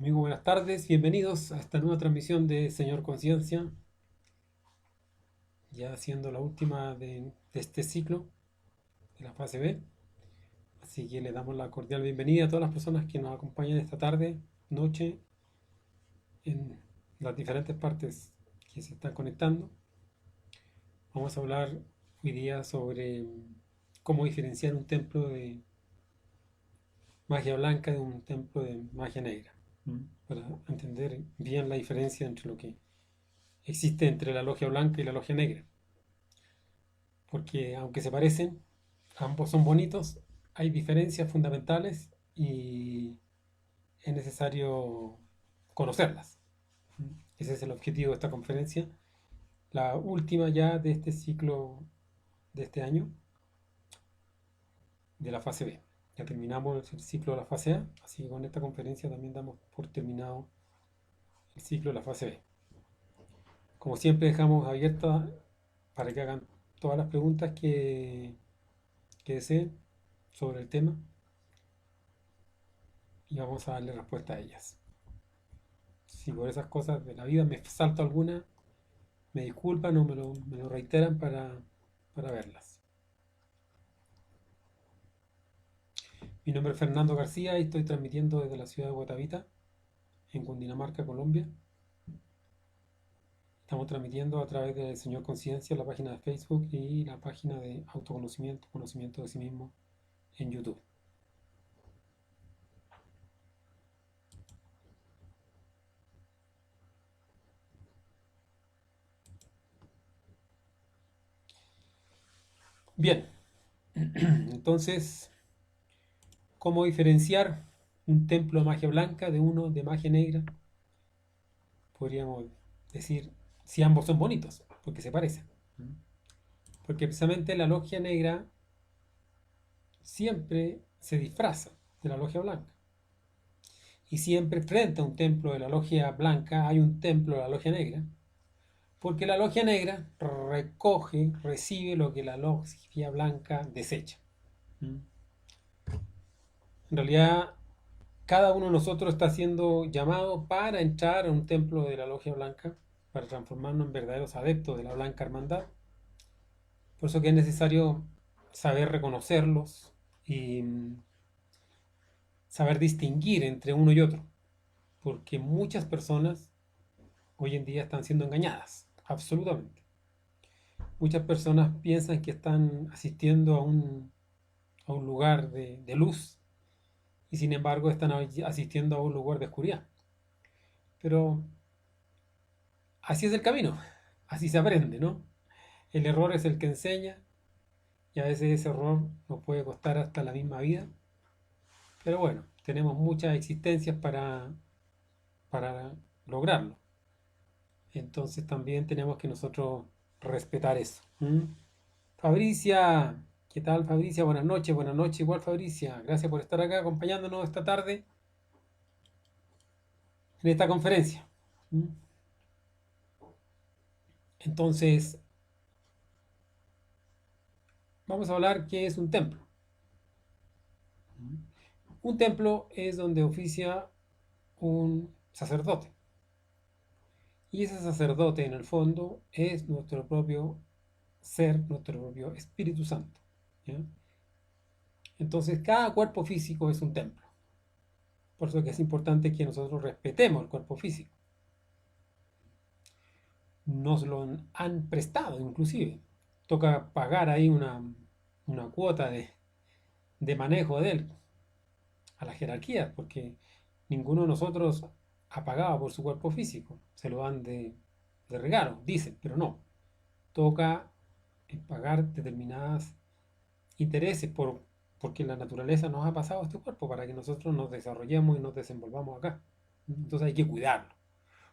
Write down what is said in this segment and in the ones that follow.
Amigos, buenas tardes, bienvenidos a esta nueva transmisión de Señor Conciencia, ya siendo la última de este ciclo de la fase B. Así que le damos la cordial bienvenida a todas las personas que nos acompañan esta tarde, noche, en las diferentes partes que se están conectando. Vamos a hablar hoy día sobre cómo diferenciar un templo de magia blanca de un templo de magia negra, para entender bien la diferencia entre lo que existe entre la logia blanca y la logia negra. Porque aunque se parecen, ambos son bonitos, hay diferencias fundamentales y es necesario conocerlas. Ese es el objetivo de esta conferencia, la última ya de este ciclo de este año, de la fase B. Ya terminamos el ciclo de la fase A, así que con esta conferencia también damos por terminado el ciclo de la fase B. Como siempre dejamos abierta para que hagan todas las preguntas que deseen sobre el tema y vamos a darle respuesta a ellas. Si por esas cosas de la vida me salto alguna, me disculpan o me lo reiteran para verlas. Mi nombre es Fernando García y estoy transmitiendo desde la ciudad de Guatavita, en Cundinamarca, Colombia. Estamos transmitiendo a través del Señor Conciencia, la página de Facebook y la página de autoconocimiento, conocimiento de sí mismo en YouTube. Bien, entonces, ¿cómo diferenciar un templo de magia blanca de uno de magia negra? Podríamos decir si ambos son bonitos, porque se parecen. Porque precisamente la logia negra siempre se disfraza de la logia blanca. Y siempre frente a un templo de la logia blanca hay un templo de la logia negra. Porque la logia negra recoge, recibe lo que la logia blanca desecha. En realidad, cada uno de nosotros está siendo llamado para entrar a un templo de la logia blanca, para transformarnos en verdaderos adeptos de la blanca hermandad. Por eso que es necesario saber reconocerlos y saber distinguir entre uno y otro. Porque muchas personas hoy en día están siendo engañadas, absolutamente. Muchas personas piensan que están asistiendo a un lugar de luz y sin embargo están asistiendo a un lugar de oscuridad. Pero así es el camino, así se aprende, ¿no? El error es el que enseña y a veces ese error nos puede costar hasta la misma vida. Pero bueno, tenemos muchas existencias para lograrlo. Entonces también tenemos que nosotros respetar eso. Fabricia, ¿qué tal Fabricia? Buenas noches igual Fabricia. Gracias por estar acá acompañándonos esta tarde en esta conferencia. Entonces, vamos a hablar qué es un templo. Un templo es donde oficia un sacerdote. Y ese sacerdote en el fondo es nuestro propio ser, nuestro propio Espíritu Santo. ¿Ya? Entonces cada cuerpo físico es un templo. Por eso que es importante que nosotros respetemos el cuerpo físico. Nos lo han prestado inclusive. Toca pagar ahí una cuota de manejo de él a la jerarquía, porque ninguno de nosotros ha pagado por su cuerpo físico. Se lo dan de regalo, dicen, pero no. Toca pagar determinados intereses porque la naturaleza nos ha pasado este cuerpo para que nosotros nos desarrollemos y nos desenvolvamos acá. Entonces hay que cuidarlo.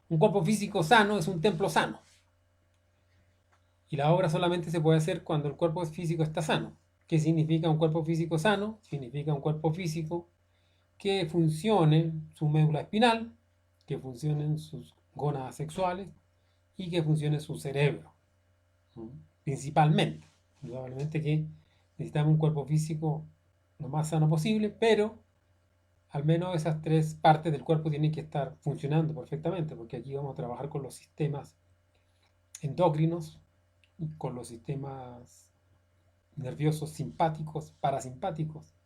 Un cuerpo físico sano es un templo sano. Y la obra solamente se puede hacer cuando el cuerpo físico está sano. ¿Qué significa un cuerpo físico sano? Significa un cuerpo físico que funcione su médula espinal, que funcionen sus gónadas sexuales y que funcione su cerebro. Principalmente. Indudablemente que necesitamos un cuerpo físico lo más sano posible, pero al menos esas tres partes del cuerpo tienen que estar funcionando perfectamente, porque aquí vamos a trabajar con los sistemas endocrinos, y con los sistemas nerviosos simpáticos, parasimpáticos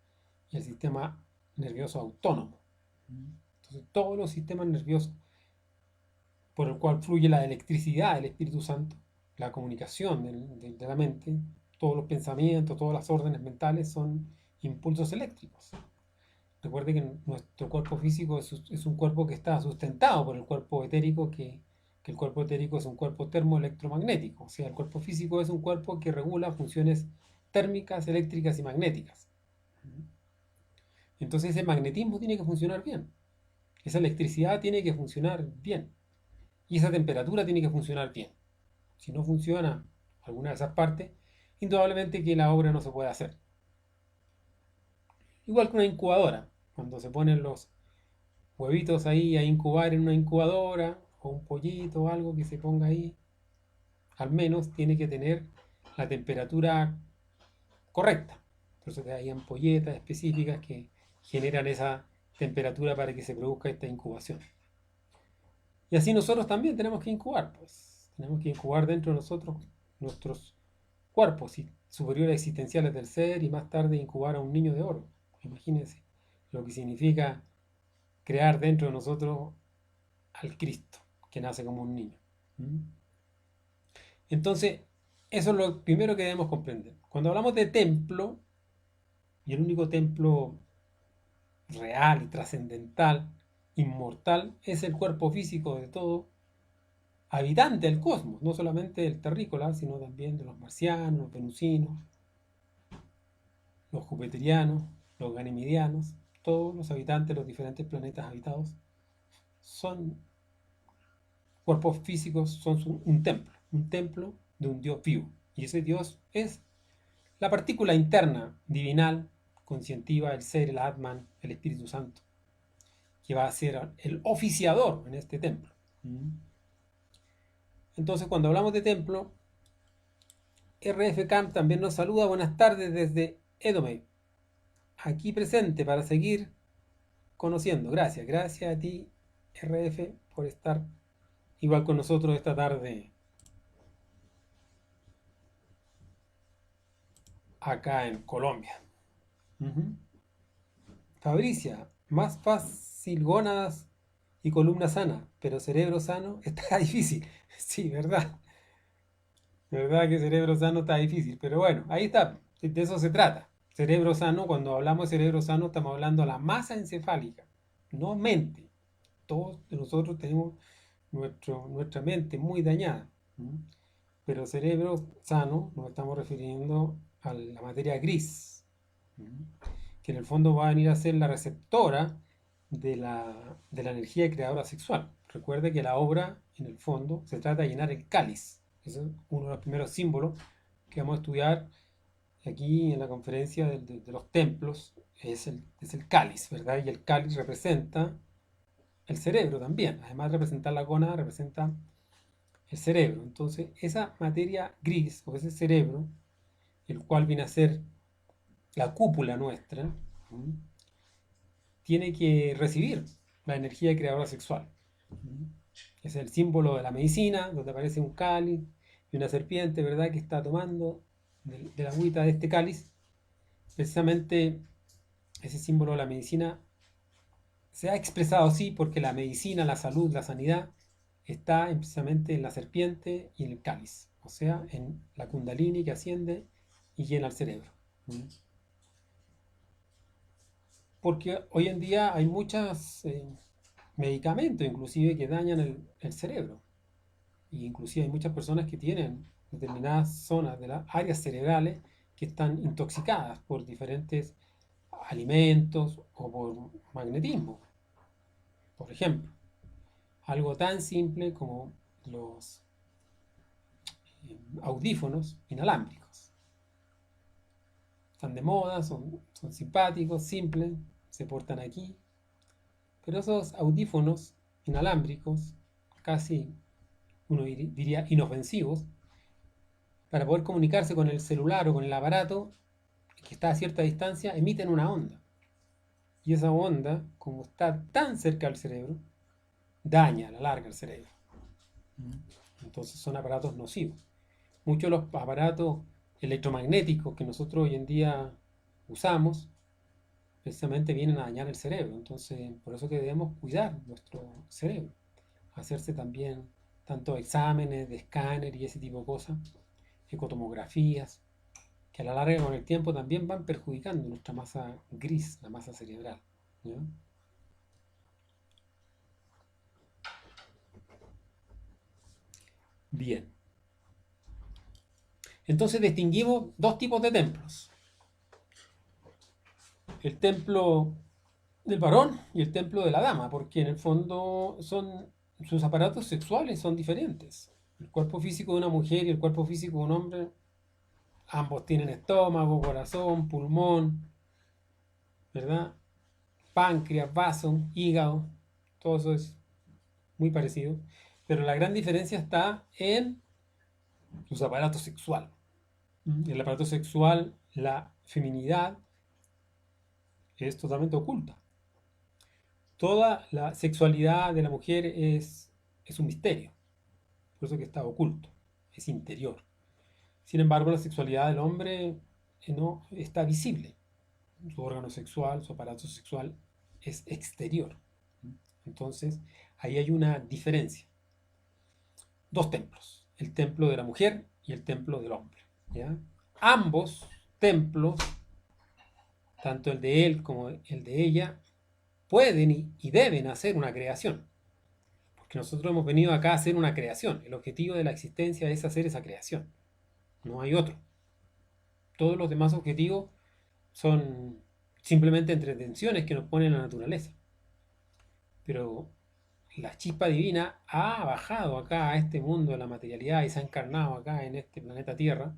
y el sistema nervioso autónomo. Entonces, todos los sistemas nerviosos por el cual fluye la electricidad del Espíritu Santo, la comunicación de la mente, todos los pensamientos, todas las órdenes mentales son impulsos eléctricos. Recuerde que nuestro cuerpo físico es un cuerpo que está sustentado por el cuerpo etérico, que el cuerpo etérico es un cuerpo termoelectromagnético. O sea, el cuerpo físico es un cuerpo que regula funciones térmicas, eléctricas y magnéticas. Entonces ese magnetismo tiene que funcionar bien. Esa electricidad tiene que funcionar bien. Y esa temperatura tiene que funcionar bien. Si no funciona alguna de esas partes, indudablemente que la obra no se puede hacer. Igual que una incubadora. Cuando se ponen los huevitos ahí a incubar en una incubadora, o un pollito o algo que se ponga ahí, al menos tiene que tener la temperatura correcta. Entonces hay ampolletas específicas que generan esa temperatura para que se produzca esta incubación. Y así nosotros también tenemos que incubar, pues. Tenemos que incubar dentro de nosotros nuestros cuerpos superiores existenciales del ser y más tarde incubar a un niño de oro. Imagínense lo que significa crear dentro de nosotros al Cristo, que nace como un niño. ¿Mm? Entonces, eso es lo primero que debemos comprender. Cuando hablamos de templo, y el único templo real y trascendental, inmortal, es el cuerpo físico de todo habitante del cosmos, no solamente del terrícola, sino también de los marcianos, los venusinos, los jupiterianos, los ganimidianos, todos los habitantes de los diferentes planetas habitados son cuerpos físicos, son un templo de un Dios vivo. Y ese Dios es la partícula interna, divinal, conscientiva, el ser, el Atman, el Espíritu Santo, que va a ser el oficiador en este templo. Entonces, cuando hablamos de templo, RF Camp también nos saluda. Buenas tardes desde Edomei, aquí presente para seguir conociendo. Gracias, gracias a ti, RF, por estar igual con nosotros esta tarde acá en Colombia. Fabricia, más fácil gónadas y columna sana, pero cerebro sano está difícil. Sí, verdad. Verdad que cerebro sano está difícil, pero bueno, ahí está. De eso se trata. Cerebro sano, cuando hablamos de cerebro sano, estamos hablando de la masa encefálica, no mente. Todos nosotros tenemos nuestra mente muy dañada. Pero cerebro sano nos estamos refiriendo a la materia gris, que en el fondo va a venir a ser la receptora de la energía creadora sexual. Recuerde que la obra, en el fondo, se trata de llenar el cáliz. Ese es uno de los primeros símbolos que vamos a estudiar aquí en la conferencia de los templos. Es el cáliz, ¿verdad? Y el cáliz representa el cerebro también. Además de representar la gónada, representa el cerebro. Entonces, esa materia gris, o ese cerebro, el cual viene a ser la cúpula nuestra, tiene que recibir la energía creadora sexual. Es el símbolo de la medicina, donde aparece un cáliz y una serpiente, ¿verdad?, que está tomando de la agüita de este cáliz. Precisamente ese símbolo de la medicina se ha expresado así porque la medicina, la salud, la sanidad está precisamente en la serpiente y en el cáliz, o sea, en la kundalini que asciende y llena el cerebro. Porque hoy en día hay muchos medicamentos inclusive que dañan el cerebro. Y inclusive hay muchas personas que tienen determinadas zonas de las áreas cerebrales que están intoxicadas por diferentes alimentos o por magnetismo. Por ejemplo, algo tan simple como los audífonos inalámbricos. Están de moda, son simpáticos, simples, se portan aquí. Pero esos audífonos inalámbricos, casi uno diría inofensivos, para poder comunicarse con el celular o con el aparato que está a cierta distancia, emiten una onda. Y esa onda, como está tan cerca al cerebro, daña a la larga el cerebro. Entonces son aparatos nocivos. Muchos de los aparatos electromagnéticos que nosotros hoy en día usamos precisamente vienen a dañar el cerebro. Entonces, por eso que debemos cuidar nuestro cerebro. Hacerse también tanto exámenes de escáner y ese tipo de cosas, ecotomografías, que a la larga con el tiempo también van perjudicando nuestra masa gris, la masa cerebral. ¿Ya? Bien. Entonces distinguimos dos tipos de templos. El templo del varón y el templo de la dama, porque en el fondo sus aparatos sexuales son diferentes. El cuerpo físico de una mujer y el cuerpo físico de un hombre, ambos tienen estómago, corazón, pulmón, ¿verdad? Páncreas, vaso, hígado, todo eso es muy parecido. Pero la gran diferencia está en sus aparatos sexuales. En el aparato sexual, la feminidad es totalmente oculta. Toda la sexualidad de la mujer es un misterio, por eso que está oculto, es interior. Sin embargo, la sexualidad del hombre no está visible. Su órgano sexual, su aparato sexual es exterior. Entonces, ahí hay una diferencia. Dos templos, el templo de la mujer y el templo del hombre. ¿Ya? Ambos templos, tanto el de él como el de ella, pueden y deben hacer una creación. Porque nosotros hemos venido acá a hacer una creación. El objetivo de la existencia es hacer esa creación. No hay otro. Todos los demás objetivos son simplemente entretenciones que nos pone la naturaleza. Pero la chispa divina ha bajado acá a este mundo de la materialidad y se ha encarnado acá en este planeta Tierra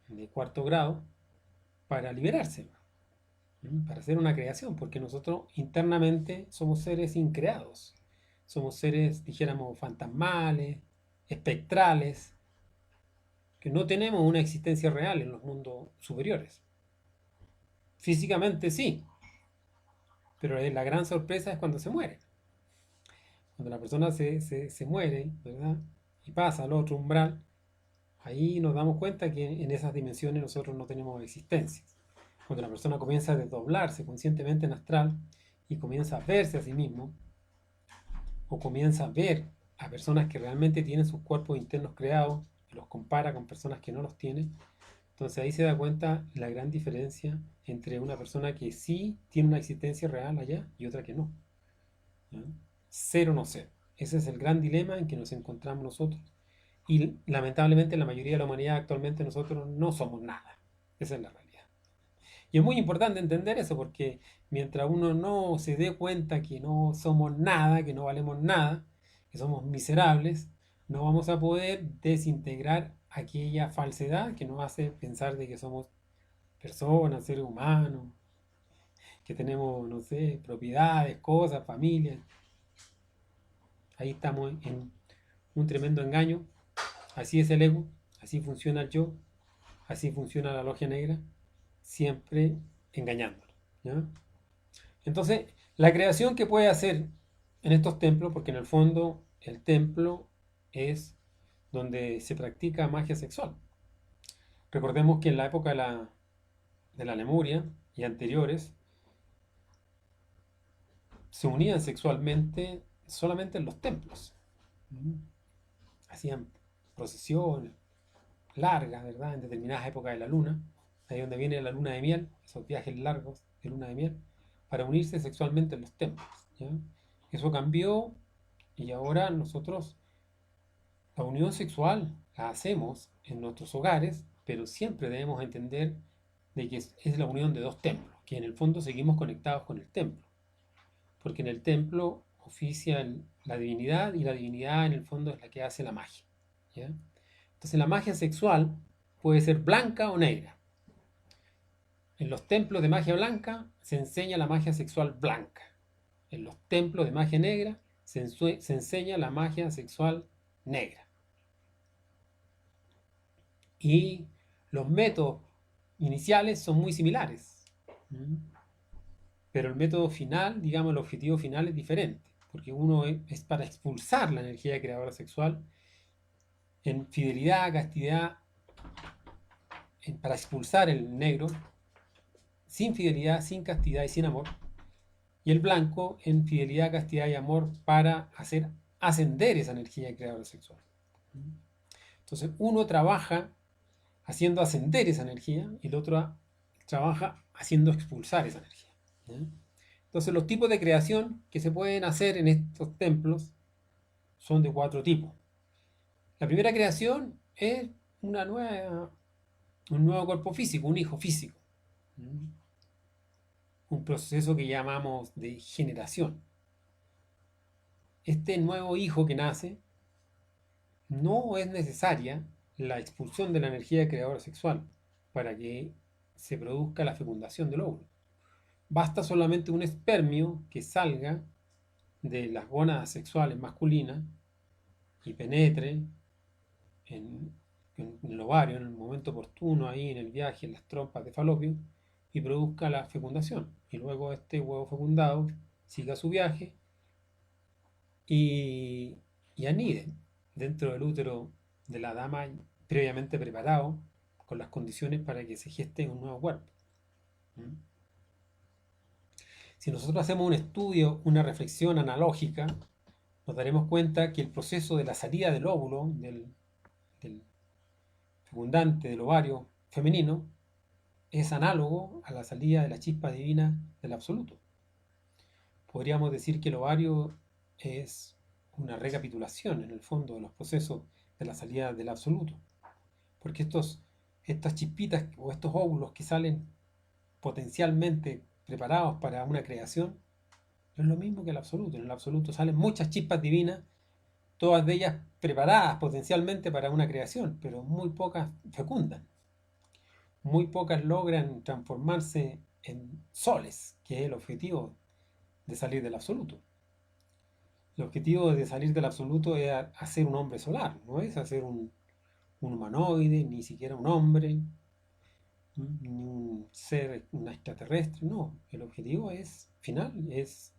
de cuarto grado para liberarse, para hacer una creación, porque nosotros internamente somos seres increados, somos seres, dijéramos, fantasmales, espectrales, que no tenemos una existencia real en los mundos superiores. Físicamente sí, pero la gran sorpresa es cuando se muere. Cuando la persona se muere, ¿verdad? Y pasa al otro umbral, ahí nos damos cuenta que en esas dimensiones nosotros no tenemos existencia. Cuando la persona comienza a desdoblarse conscientemente en astral y comienza a verse a sí mismo, o comienza a ver a personas que realmente tienen sus cuerpos internos creados y los compara con personas que no los tienen, entonces ahí se da cuenta la gran diferencia entre una persona que sí tiene una existencia real allá y otra que no. ¿Ya? Ser o no ser. Ese es el gran dilema en que nos encontramos nosotros. Y lamentablemente la mayoría de la humanidad actualmente nosotros no somos nada. Esa es la realidad. Y es muy importante entender eso porque mientras uno no se dé cuenta que no somos nada, que no valemos nada, que somos miserables, no vamos a poder desintegrar aquella falsedad que nos hace pensar de que somos personas, seres humanos, que tenemos, no sé, propiedades, cosas, familias. Ahí estamos en un tremendo engaño. Así es el ego, así funciona el yo, así funciona la logia negra, siempre engañándonos. ¿Ya? Entonces, la creación que puede hacer en estos templos, porque en el fondo el templo es donde se practica magia sexual. Recordemos que en la época de la Lemuria y anteriores, se unían sexualmente solamente en los templos. Hacían procesiones largas, ¿verdad? En determinadas épocas de la luna, ahí donde viene la luna de miel, esos viajes largos de luna de miel, para unirse sexualmente en los templos. ¿Ya? Eso cambió y ahora nosotros la unión sexual la hacemos en nuestros hogares, pero siempre debemos entender de que es la unión de dos templos, que en el fondo seguimos conectados con el templo, porque en el templo oficia la divinidad y la divinidad en el fondo es la que hace la magia. ¿Ya? Entonces la magia sexual puede ser blanca o negra. En los templos de magia blanca se enseña la magia sexual blanca. En los templos de magia negra se enseña la magia sexual negra. Y los métodos iniciales son muy similares. pero el método final, digamos, el objetivo final es diferente, porque uno es para expulsar la energía creadora sexual en fidelidad, castidad, para expulsar el negro, sin fidelidad, sin castidad y sin amor, y el blanco en fidelidad, castidad y amor para hacer ascender esa energía creadora sexual. Entonces uno trabaja haciendo ascender esa energía y el otro trabaja haciendo expulsar esa energía. Entonces los tipos de creación que se pueden hacer en estos templos son de 4 tipos. La primera creación es una nueva, un nuevo cuerpo físico, un hijo físico. Un proceso que llamamos de generación. Este nuevo hijo que nace no es necesaria la expulsión de la energía creadora sexual para que se produzca la fecundación del óvulo. Basta solamente un espermio que salga de las gónadas sexuales masculinas y penetre en, en el ovario en el momento oportuno, ahí en el viaje, en las trompas de falopio, y produzca la fecundación. Y luego este huevo fecundado siga su viaje y, y anide dentro del útero de la dama previamente preparado con las condiciones para que se geste un nuevo cuerpo. ¿Mm? Si nosotros hacemos un estudio, una reflexión analógica, nos daremos cuenta que el proceso de la salida del óvulo, del fecundante, del ovario femenino, es análogo a la salida de la chispa divina del absoluto. Podríamos decir que el ovario es una recapitulación, en el fondo, de los procesos de la salida del absoluto. Porque estas chispitas o estos óvulos que salen potencialmente preparados para una creación, no es lo mismo que el absoluto. En el absoluto salen muchas chispas divinas, todas de ellas preparadas potencialmente para una creación, pero muy pocas fecundan. Muy pocas logran transformarse en soles, que es el objetivo de salir del absoluto. El objetivo de salir del absoluto es hacer un hombre solar, no es hacer un humanoide, ni siquiera un hombre, ni un ser, un extraterrestre, no. El objetivo final es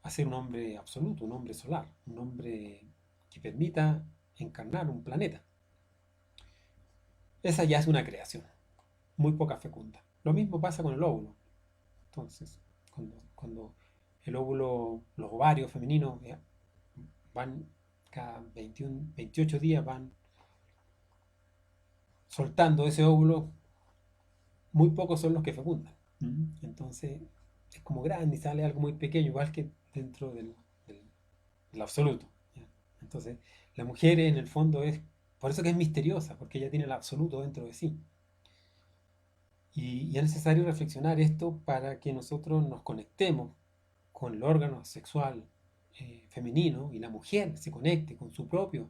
hacer un hombre absoluto, un hombre solar, un hombre que permita encarnar un planeta. Esa ya es una creación, muy poca fecunda. Lo mismo pasa con el óvulo. Entonces, cuando el óvulo, los ovarios femeninos van cada 21, 28 días, van soltando ese óvulo, muy pocos son los que fecundan. Entonces, es como grande y sale algo muy pequeño, igual que dentro del absoluto. ¿Ya? Entonces, la mujer en el fondo por eso que es misteriosa, porque ella tiene el absoluto dentro de sí. Y es necesario reflexionar esto para que nosotros nos conectemos con el órgano sexual femenino y la mujer se conecte con su propio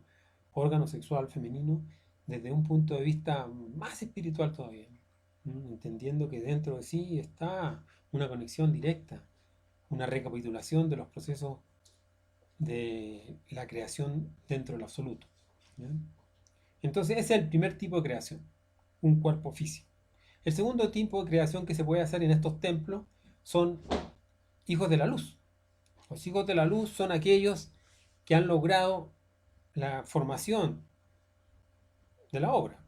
órgano sexual femenino desde un punto de vista más espiritual todavía, entendiendo que dentro de sí está una conexión directa, una recapitulación de los procesos de la creación dentro del absoluto. ¿Ya? Entonces ese es el primer tipo de creación, un cuerpo físico. El segundo tipo de creación que se puede hacer en estos templos son hijos de la luz. Los hijos de la luz son aquellos que han logrado la formación de la obra,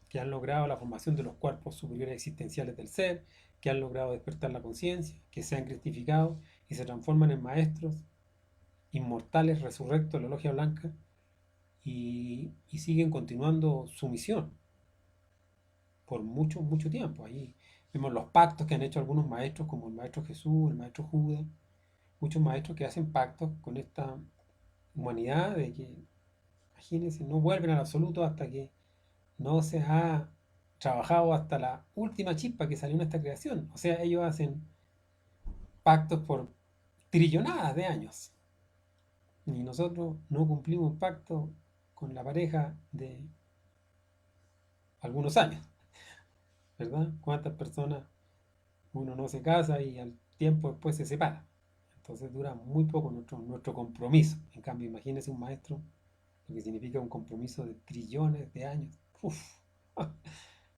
que han logrado la formación de los cuerpos superiores existenciales del ser, que han logrado despertar la conciencia, que se han cristificado y se transforman en maestros inmortales, resurrectos de la logia blanca y siguen continuando su misión por mucho, mucho tiempo. Ahí vemos los pactos que han hecho algunos maestros, como el maestro Jesús, el maestro Judas, muchos maestros que hacen pactos con esta humanidad de que, imagínense, no vuelven al absoluto hasta que no se ha trabajado hasta la última chispa que salió en esta creación. O sea, ellos hacen pactos por trillonadas de años. Y nosotros no cumplimos pacto con la pareja de algunos años, ¿verdad? ¿Cuántas personas uno no se casa y al tiempo después se separa? Entonces dura muy poco nuestro compromiso. En cambio, imagínese un maestro, lo que significa un compromiso de trillones de años. Uf.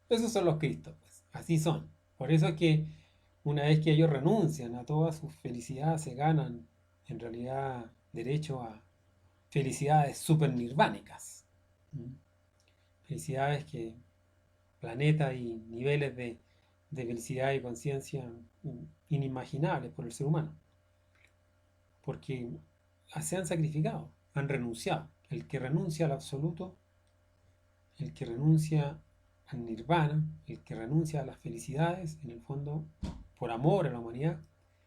Esos son los Cristos, pues. Así son. Por eso es que Una vez que ellos renuncian a toda su felicidad, se ganan en realidad derecho a felicidades super nirvánicas. ¿Mm? Felicidades que planetas y niveles de felicidad y conciencia inimaginables por el ser humano, porque se han sacrificado, han renunciado. El que renuncia al absoluto, el que renuncia al nirvana, el que renuncia a las felicidades, en el fondo, por amor a la humanidad,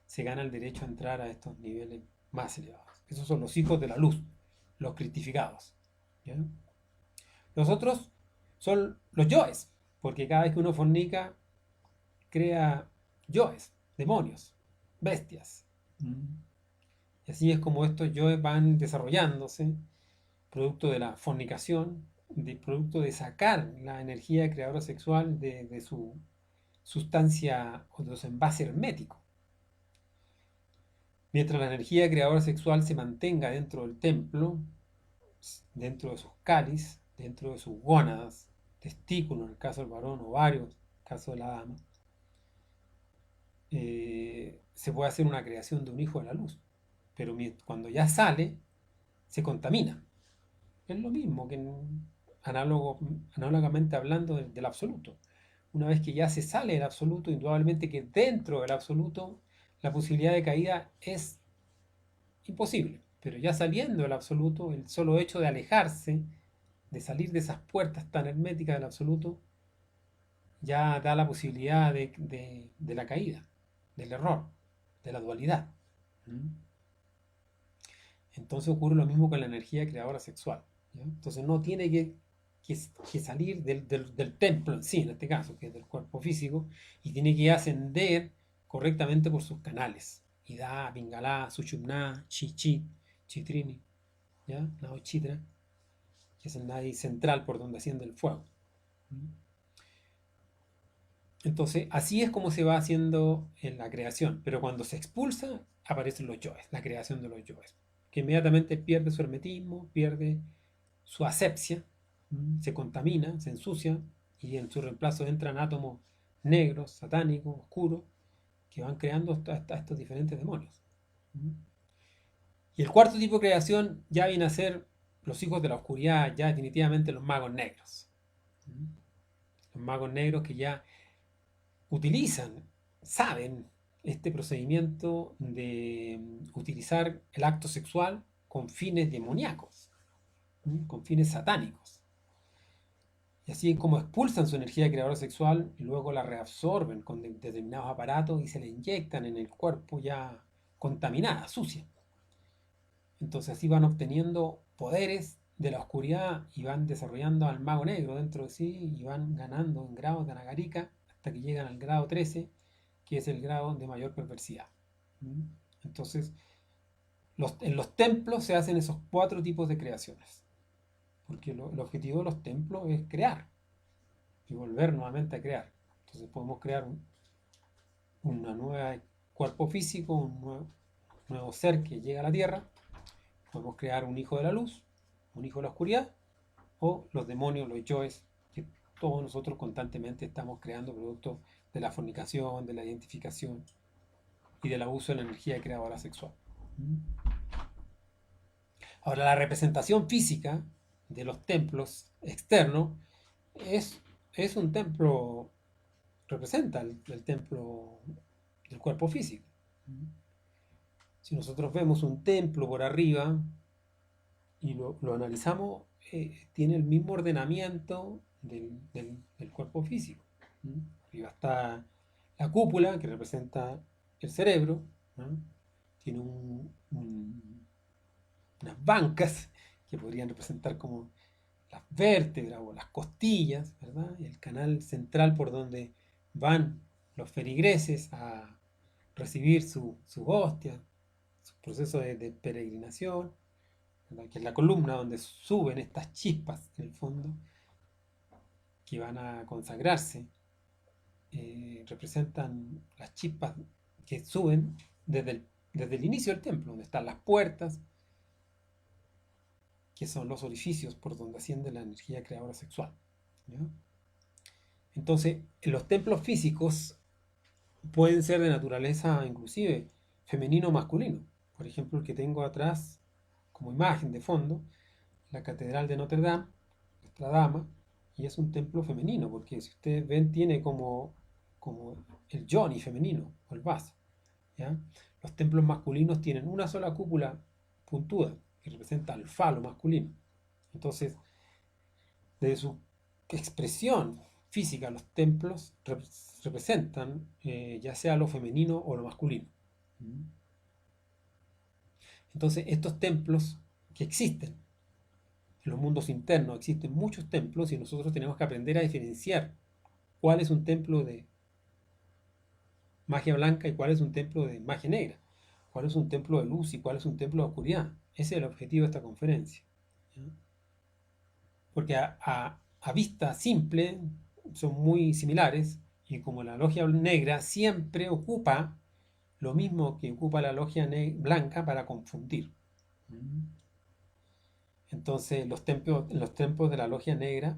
se gana el derecho a entrar a estos niveles más elevados. Esos son los hijos de la luz, los cristificados. ¿Ya? Los otros son los yoes, porque cada vez que uno fornica, crea yoes, demonios, bestias. Y así es como estos yoes van desarrollándose, producto de la fornicación, producto de sacar la energía creadora sexual de su sustancia o de su envase hermético. Mientras la energía creadora sexual se mantenga dentro del templo, dentro de sus cáliz, dentro de sus gónadas, testículos en el caso del varón, ovarios en el caso de la dama, se puede hacer una creación de un hijo de la luz. Pero cuando ya sale, se contamina. Es lo mismo que análogamente hablando del absoluto. Una vez que ya se sale del absoluto, indudablemente que dentro del absoluto la posibilidad de caída es imposible. Pero ya saliendo del absoluto, el solo hecho de alejarse, de salir de esas puertas tan herméticas del absoluto, ya da la posibilidad de la caída, del error, de la dualidad. ¿Mm? Entonces ocurre lo mismo con la energía creadora sexual. ¿Ya? Entonces no tiene que salir del templo en sí, en este caso, que es del cuerpo físico, y tiene que ascender correctamente por sus canales. Ida, Pingalá, Sushumná, Chichit, Chitrini, ¿ya? Naochitra, que es el nadi central por donde asciende el fuego. Entonces, así es como se va haciendo en la creación, pero cuando se expulsa, aparecen los yoes, la creación de los yoes, que inmediatamente pierde su hermetismo, pierde su asepsia, se contamina, se ensucia, y en su reemplazo entran átomos negros, satánicos, oscuros, que van creando estos diferentes demonios. Y el cuarto tipo de creación ya viene a ser los hijos de la oscuridad, ya definitivamente los magos negros. Los magos negros que ya utilizan, saben este procedimiento de utilizar el acto sexual con fines demoníacos, con fines satánicos. Y así es como expulsan su energía creadora sexual y luego la reabsorben con determinados aparatos y se la inyectan en el cuerpo ya contaminada, sucia. Entonces así van obteniendo poderes de la oscuridad y van desarrollando al mago negro dentro de sí y van ganando en grados de Nagarika hasta que llegan al grado 13, que es el grado de mayor perversidad. Entonces, en los templos se hacen esos cuatro tipos de creaciones, porque el objetivo de los templos es crear y volver nuevamente a crear. Entonces podemos crear un nuevo cuerpo físico, un nuevo ser que llega a la tierra. Podemos crear un hijo de la luz, un hijo de la oscuridad, o los demonios, los yoes, que todos nosotros constantemente estamos creando producto de la fornicación, de la identificación y del abuso de la energía creadora sexual. Ahora, la representación física de los templos externos es, es un templo, representa el templo del cuerpo físico. Si nosotros vemos un templo por arriba y lo analizamos, tiene el mismo ordenamiento del cuerpo físico. Arriba está la cúpula, que representa el cerebro, ¿no? Tiene unas bancas que podrían representar como las vértebras o las costillas, ¿verdad? Y el canal central por donde van los feligreses a recibir sus hostias, su proceso de peregrinación, ¿verdad? Que es la columna donde suben estas chispas en el fondo que van a consagrarse. Representan las chispas que suben desde el inicio del templo, donde están las puertas, que son los orificios por donde asciende la energía creadora sexual. ¿Ya? Entonces, en los templos físicos pueden ser de naturaleza inclusive femenino o masculino. Por ejemplo, el que tengo atrás como imagen de fondo, la Catedral de Notre Dame, Nuestra Dama, y es un templo femenino, porque si ustedes ven tiene como el Johnny femenino, o el vaso. ¿Ya? Los templos masculinos tienen una sola cúpula puntuda, que representa al falo masculino. Entonces, desde su expresión física, los templos representan ya sea lo femenino o lo masculino. Entonces, estos templos que existen en los mundos internos, existen muchos templos y nosotros tenemos que aprender a diferenciar cuál es un templo de magia blanca y cuál es un templo de magia negra, cuál es un templo de luz y cuál es un templo de oscuridad. Ese es el objetivo de esta conferencia. ¿Ya? Porque a vista simple son muy similares y como la logia negra siempre ocupa lo mismo que ocupa la logia blanca para confundir. Entonces los templos de la logia negra,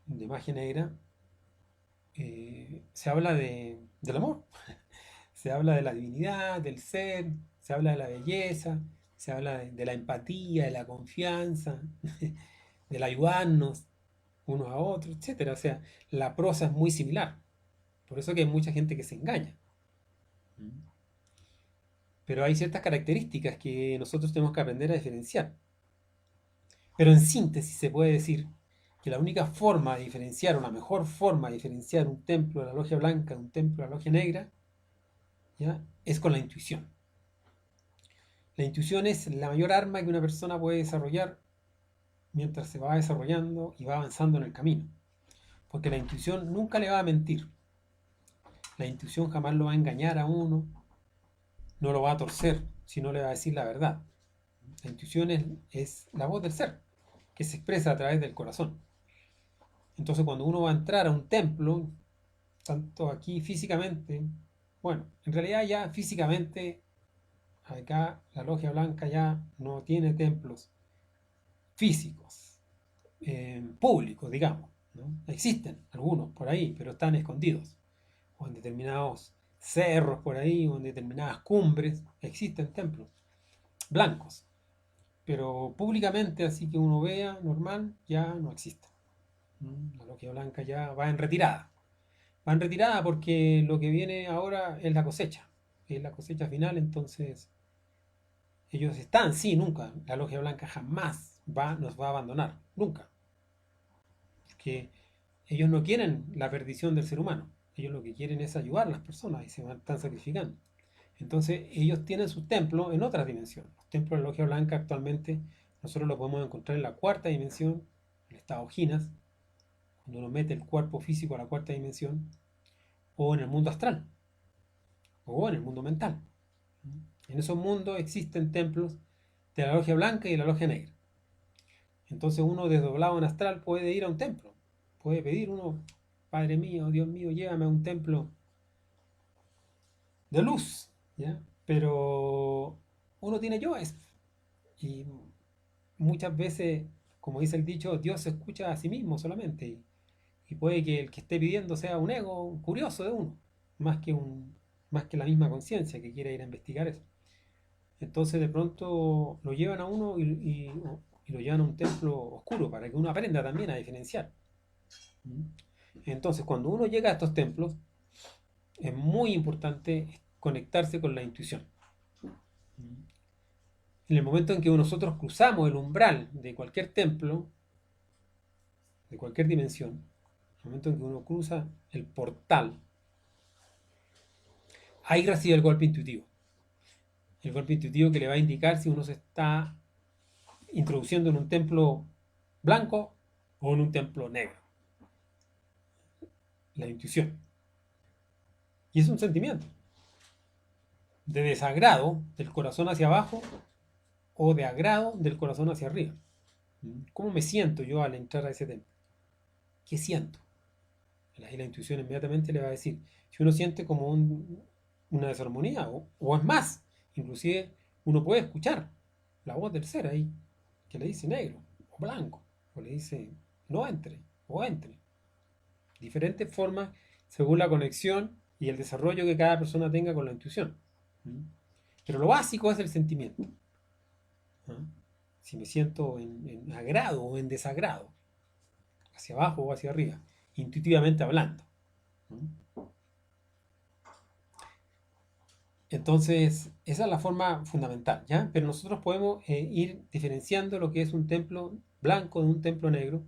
de magia negra, se habla del amor, se habla de la divinidad, del ser, se habla de la belleza, se habla de la empatía, de la confianza, del ayudarnos unos a otros, etcétera. O sea, la prosa es muy similar. Por eso que hay mucha gente que se engaña. Pero hay ciertas características que nosotros tenemos que aprender a diferenciar. Pero en síntesis se puede decir que la única forma de diferenciar, o la mejor forma de diferenciar un templo de la logia blanca de un templo de la logia negra, ¿ya? Es con la intuición. La intuición es la mayor arma que una persona puede desarrollar mientras se va desarrollando y va avanzando en el camino. Porque la intuición nunca le va a mentir. La intuición jamás lo va a engañar a uno, no lo va a torcer, sino le va a decir la verdad. La intuición es la voz del ser, que se expresa a través del corazón. Entonces cuando uno va a entrar a un templo, tanto aquí físicamente, bueno, en realidad ya físicamente, acá la logia blanca ya no tiene templos físicos, públicos, digamos. ¿No? Existen algunos por ahí, pero están escondidos. O en determinados cerros por ahí, o en determinadas cumbres, existen templos blancos. Pero públicamente, así que uno vea, normal, ya no existe. La logia blanca ya va en retirada. Va en retirada porque lo que viene ahora es la cosecha final, entonces ellos están, sí, nunca, la logia blanca jamás nos va a abandonar, nunca, porque ellos no quieren la perdición del ser humano, ellos lo que quieren es ayudar a las personas y están sacrificando. Entonces ellos tienen sus templos en otras dimensiones. Los templos de la logia blanca actualmente nosotros los podemos encontrar en la cuarta dimensión, el estado Ginas, cuando uno mete el cuerpo físico a la cuarta dimensión, o en el mundo astral, o en el mundo mental. En esos mundos existen templos de la logia blanca y de la logia negra. Entonces uno desdoblado en astral puede ir a un templo, puede pedir uno, Padre mío, Dios mío, llévame a un templo de luz, ¿ya? Pero uno tiene yoes y muchas veces, como dice el dicho, Dios se escucha a sí mismo solamente y puede que el que esté pidiendo sea un ego curioso de uno, más que más que la misma conciencia que quiere ir a investigar eso. Entonces de pronto lo llevan a uno y lo llevan a un templo oscuro para que uno aprenda también a diferenciar. Entonces cuando uno llega a estos templos es muy importante conectarse con la intuición. En el momento en que nosotros cruzamos el umbral de cualquier templo, de cualquier dimensión, en el momento en que uno cruza el portal, ahí recibe el golpe intuitivo. El golpe intuitivo que le va a indicar si uno se está introduciendo en un templo blanco o en un templo negro. La intuición. Y es un sentimiento de desagrado del corazón hacia abajo o de agrado del corazón hacia arriba. ¿Cómo me siento yo al entrar a ese templo? ¿Qué siento? Y la intuición inmediatamente le va a decir. Si uno siente como una desarmonía, o es más, inclusive uno puede escuchar la voz del ser ahí, que le dice negro o blanco, o le dice no entre o entre. Diferentes formas según la conexión y el desarrollo que cada persona tenga con la intuición. ¿Mm? Pero lo básico es el sentimiento. ¿Ah? Si me siento en agrado o en desagrado, hacia abajo o hacia arriba, intuitivamente hablando. ¿Mm? Entonces, esa es la forma fundamental, ¿ya? Pero nosotros podemos ir diferenciando lo que es un templo blanco de un templo negro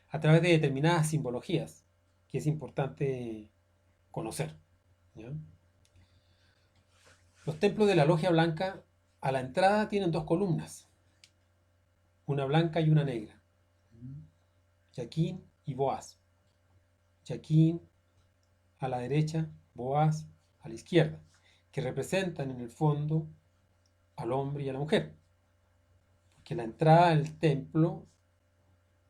a través de determinadas simbologías que es importante conocer, ¿ya? Los templos de la logia blanca a la entrada tienen dos columnas, una blanca y una negra, Yaquín y Boaz. Yaquín a la derecha, Boaz a la izquierda, que representan en el fondo al hombre y a la mujer, porque la entrada del templo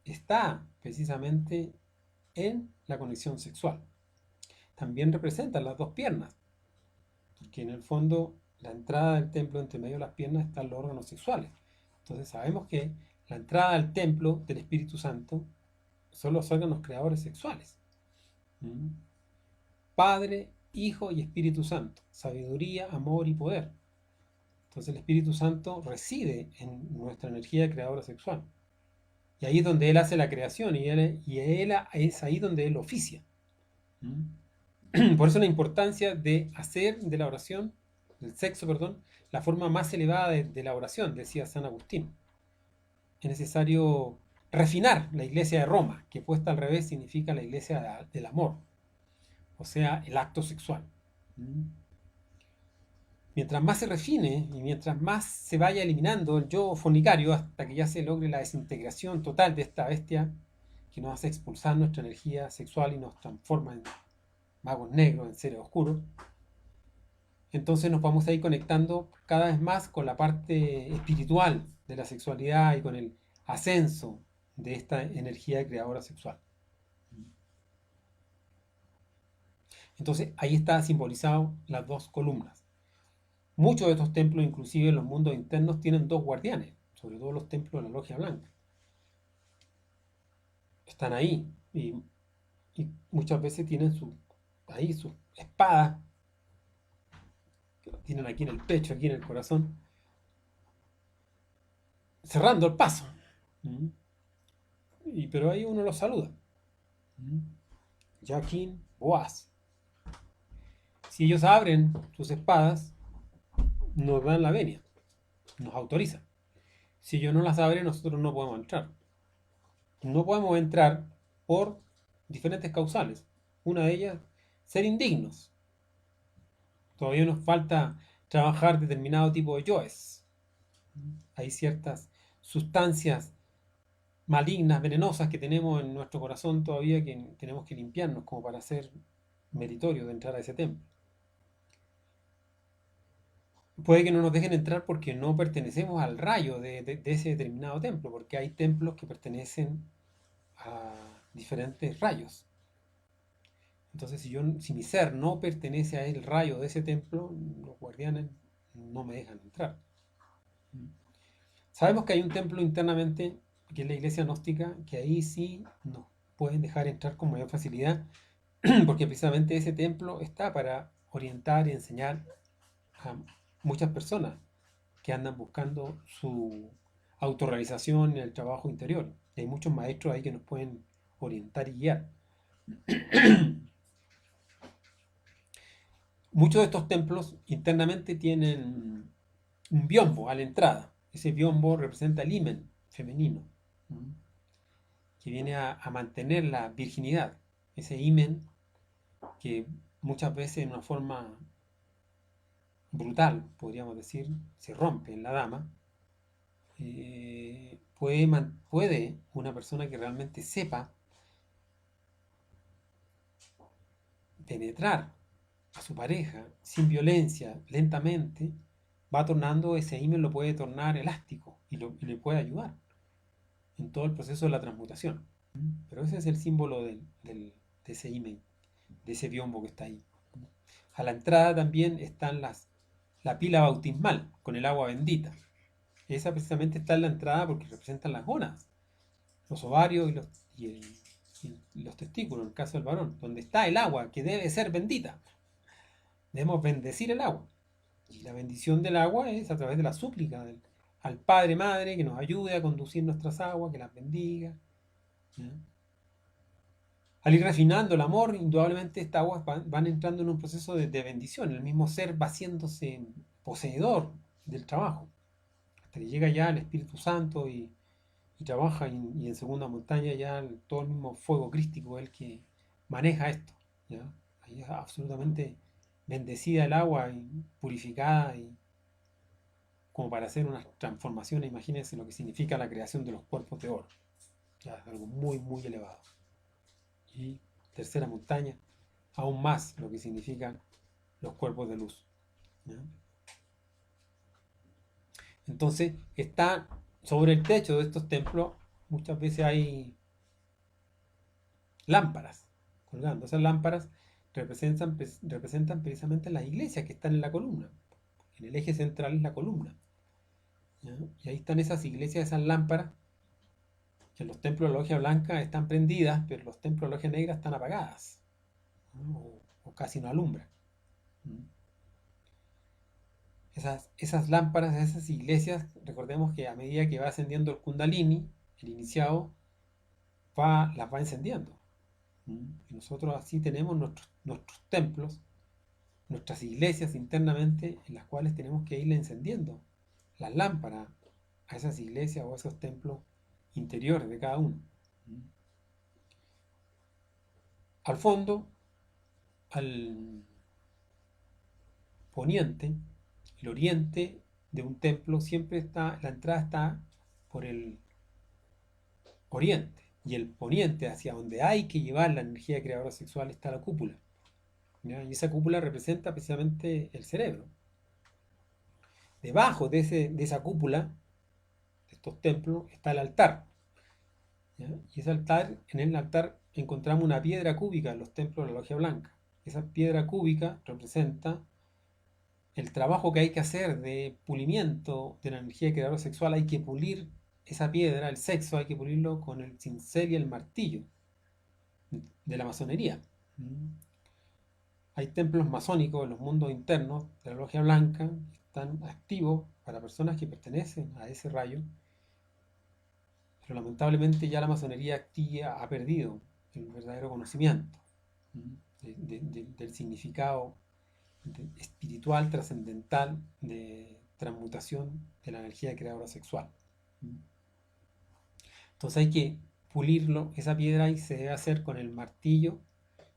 está precisamente en la conexión sexual. También representan las dos piernas, porque en el fondo la entrada del templo entre medio de las piernas están los órganos sexuales. Entonces sabemos que la entrada al templo del Espíritu Santo son los órganos creadores sexuales. ¿Mm? Padre, Hijo y Espíritu Santo, sabiduría, amor y poder. Entonces el Espíritu Santo reside en nuestra energía creadora sexual. Y ahí es donde Él hace la creación y él es ahí donde Él oficia. ¿Mm? Por eso la importancia de hacer de la oración, del sexo, perdón, la forma más elevada de la oración, decía San Agustín. Es necesario refinar la iglesia de Roma, que puesta al revés significa la iglesia del amor, o sea, el acto sexual. ¿Mm? Mientras más se refine y mientras más se vaya eliminando el yo fornicario hasta que ya se logre la desintegración total de esta bestia que nos hace expulsar nuestra energía sexual y nos transforma en magos negros, en seres oscuros, entonces nos vamos a ir conectando cada vez más con la parte espiritual de la sexualidad y con el ascenso de esta energía creadora sexual. Entonces ahí está simbolizado las dos columnas. Muchos de estos templos, inclusive en los mundos internos, tienen dos guardianes, sobre todo los templos de la Logia Blanca. Están ahí y muchas veces tienen ahí sus espadas, que las tienen aquí en el pecho, aquí en el corazón, cerrando el paso. ¿Mm? Pero ahí uno los saluda. ¿Mm? Jaquín, Boaz. Si ellos abren sus espadas, nos dan la venia, nos autorizan. Si ellos no las abren, nosotros no podemos entrar. No podemos entrar por diferentes causales. Una de ellas, ser indignos. Todavía nos falta trabajar determinado tipo de yoes. Hay ciertas sustancias malignas, venenosas que tenemos en nuestro corazón todavía que tenemos que limpiarnos como para ser meritorio de entrar a ese templo. Puede que no nos dejen entrar porque no pertenecemos al rayo de ese determinado templo, porque hay templos que pertenecen a diferentes rayos. Entonces, si mi ser no pertenece a el rayo de ese templo, los guardianes no me dejan entrar. Sabemos que hay un templo internamente, que es la iglesia gnóstica, que ahí sí nos pueden dejar entrar con mayor facilidad, porque precisamente ese templo está para orientar y enseñar a muchas personas que andan buscando su autorrealización en el trabajo interior. Y hay muchos maestros ahí que nos pueden orientar y guiar. Muchos de estos templos internamente tienen un biombo a la entrada. Ese biombo representa el himen femenino, que viene a mantener la virginidad. Ese himen que muchas veces en una forma brutal, podríamos decir, se rompe en la dama. Puede una persona que realmente sepa penetrar a su pareja sin violencia, lentamente, va tornando ese himen, lo puede tornar elástico y le puede ayudar en todo el proceso de la transmutación. Pero ese es el símbolo de ese himen, de ese biombo que está ahí. A la entrada también están la pila bautismal con el agua bendita. Esa precisamente está en la entrada porque representan las gónadas, los ovarios y los testículos, en el caso del varón, donde está el agua que debe ser bendita. Debemos bendecir el agua. Y la bendición del agua es a través de la súplica al Padre Madre que nos ayude a conducir nuestras aguas, que las bendiga. ¿Ya? Al ir refinando el amor, indudablemente estas aguas van entrando en un proceso de bendición. El mismo ser va haciéndose poseedor del trabajo. Hasta que llega ya el Espíritu Santo y trabaja, y en segunda montaña ya todo el mismo fuego crístico es el que maneja esto. ¿Ya? Ahí es absolutamente bendecida el agua y purificada, y como para hacer unas transformaciones. Imagínense lo que significa la creación de los cuerpos de oro. Ya es algo muy, muy elevado. Y tercera montaña, aún más lo que significan los cuerpos de luz. ¿Ya? Entonces, está sobre el techo de estos templos, muchas veces hay lámparas colgando. Esas lámparas representan precisamente las iglesias que están en la columna. En el eje central es la columna. ¿Ya? Y ahí están esas iglesias, esas lámparas, que en los templos de la logia blanca están prendidas, pero los templos de la logia negra están apagadas, ¿no? O casi no alumbran. ¿Mm? Esas lámparas, esas iglesias, recordemos que a medida que va ascendiendo el Kundalini, el iniciado, las va encendiendo. ¿Mm? Y nosotros así tenemos nuestros templos, nuestras iglesias internamente, en las cuales tenemos que irle encendiendo las lámparas a esas iglesias o a esos templos interiores de cada uno. ¿Mm? Al fondo, al poniente, el oriente de un templo siempre está, la entrada está por el oriente, y el poniente, hacia donde hay que llevar la energía creadora sexual, está la cúpula. ¿Ya? Y esa cúpula representa precisamente el cerebro. Debajo de esa cúpula, de estos templos, está el altar. ¿Ya? Y ese altar, en el altar encontramos una piedra cúbica en los templos de la logia blanca. Esa piedra cúbica representa el trabajo que hay que hacer de pulimiento de la energía creadora sexual. Hay que pulir esa piedra, el sexo, hay que pulirlo con el cincel y el martillo de la masonería. ¿Mm? Hay templos masónicos en los mundos internos de la logia blanca que están activos para personas que pertenecen a ese rayo, pero lamentablemente ya la masonería activa ha perdido el verdadero conocimiento del significado espiritual, trascendental, de transmutación de la energía creadora sexual. Entonces hay que pulirlo, esa piedra, y se debe hacer con el martillo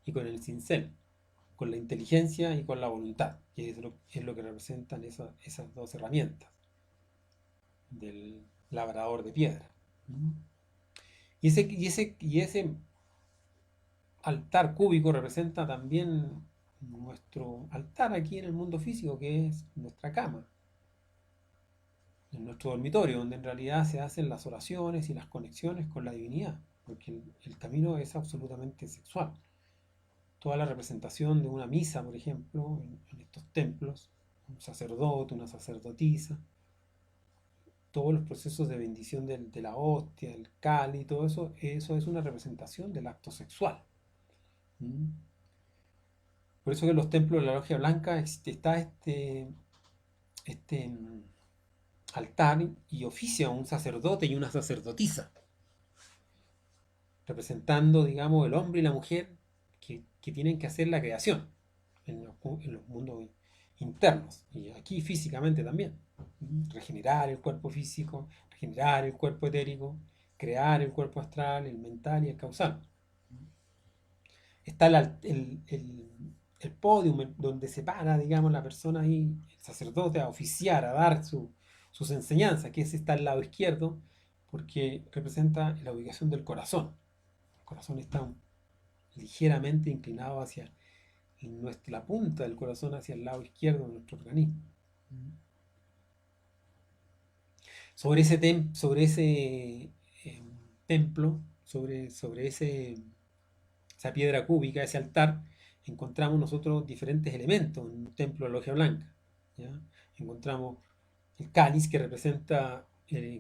y con el cincel, con la inteligencia y con la voluntad, que es lo que representan esas dos herramientas del labrador de piedra. Y ese altar cúbico representa también nuestro altar aquí en el mundo físico, que es nuestra cama, en nuestro dormitorio, donde en realidad se hacen las oraciones y las conexiones con la divinidad, porque el camino es absolutamente sexual. Toda la representación de una misa, por ejemplo, en estos templos, un sacerdote, una sacerdotisa, todos los procesos de bendición de la hostia, el cáliz, todo eso es una representación del acto sexual. ¿Mm? Por eso que en los templos de la logia blanca está este altar, y oficia un sacerdote y una sacerdotisa, representando, digamos, el hombre y la mujer que tienen que hacer la creación en los mundos internos, y aquí físicamente también. Regenerar el cuerpo físico, regenerar el cuerpo etérico, crear el cuerpo astral, el mental y el causal. Está el podium donde se para, digamos, la persona ahí, el sacerdote, a oficiar, a dar sus enseñanzas, que ese está al lado izquierdo, porque representa la ubicación del corazón. El corazón está ligeramente inclinado hacia la punta del corazón, hacia el lado izquierdo de nuestro organismo. Sobre ese templo, sobre esa piedra cúbica, ese altar, encontramos nosotros diferentes elementos en un templo de logia blanca. ¿Ya? Encontramos el cáliz, que representa,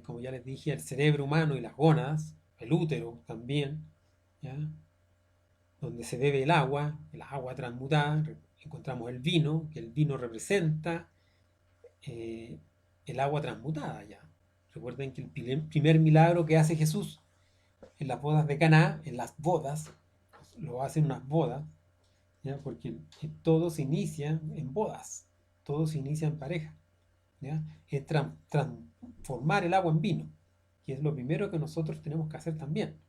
como ya les dije, el cerebro humano y las gónadas, el útero también. ¿Ya? donde se bebe el agua transmutada, encontramos el vino, que el vino representa eh, el agua transmutada ya. Recuerden que el primer milagro que hace Jesús en las bodas de Caná, en las bodas, lo hace en unas bodas, ¿ya? Porque todo se inicia en bodas, todo se inicia en pareja, ¿ya? Es transformar el agua en vino, y es lo primero que nosotros tenemos que hacer también.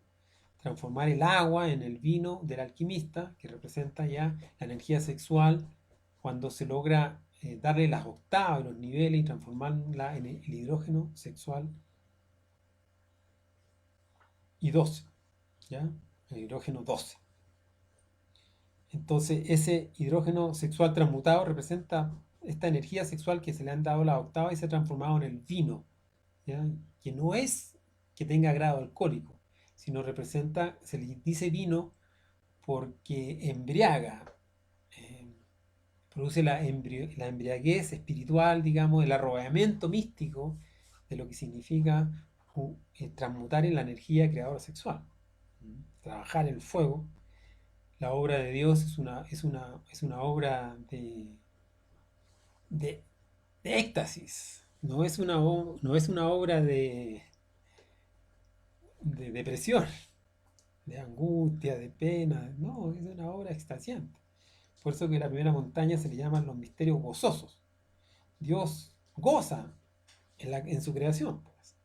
Transformar el agua en el vino del alquimista, que representa ya la energía sexual, cuando se logra darle las octavas, los niveles y transformarla en el hidrógeno sexual y 12, ¿ya? El hidrógeno 12. Entonces, ese hidrógeno sexual transmutado representa esta energía sexual que se le han dado las octavas y se ha transformado en el vino, ¿ya? Que no es que tenga grado alcohólico, sino representa, se le dice vino porque embriaga, eh, produce la embriaguez espiritual, digamos, el arrobamiento místico de lo que significa transmutar en la energía creadora sexual, trabajar el fuego. La obra de Dios es una obra de, de éxtasis, no es una obra de depresión, de angustia, de pena, no, es una obra extasiante. Por eso que la primera montaña se le llaman los misterios gozosos. Dios goza en su creación, pues.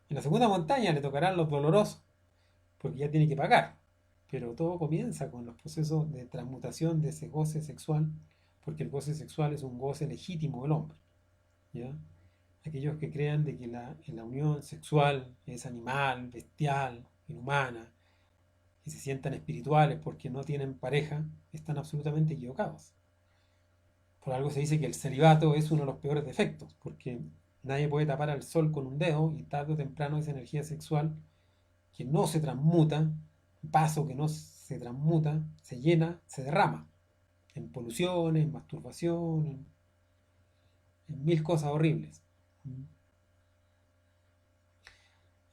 En la segunda montaña le tocarán los dolorosos, porque ya tiene que pagar. Pero todo comienza con los procesos de transmutación de ese goce sexual, porque el goce sexual es un goce legítimo del hombre, ¿ya? Aquellos que crean de que en la unión sexual es animal, bestial, inhumana, y se sientan espirituales porque no tienen pareja, están absolutamente equivocados. Por algo se dice que el celibato es uno de los peores defectos, porque nadie puede tapar al sol con un dedo y tarde o temprano esa energía sexual que no se transmuta, vaso que no se transmuta, se llena, se derrama en poluciones, en masturbación, en mil cosas horribles.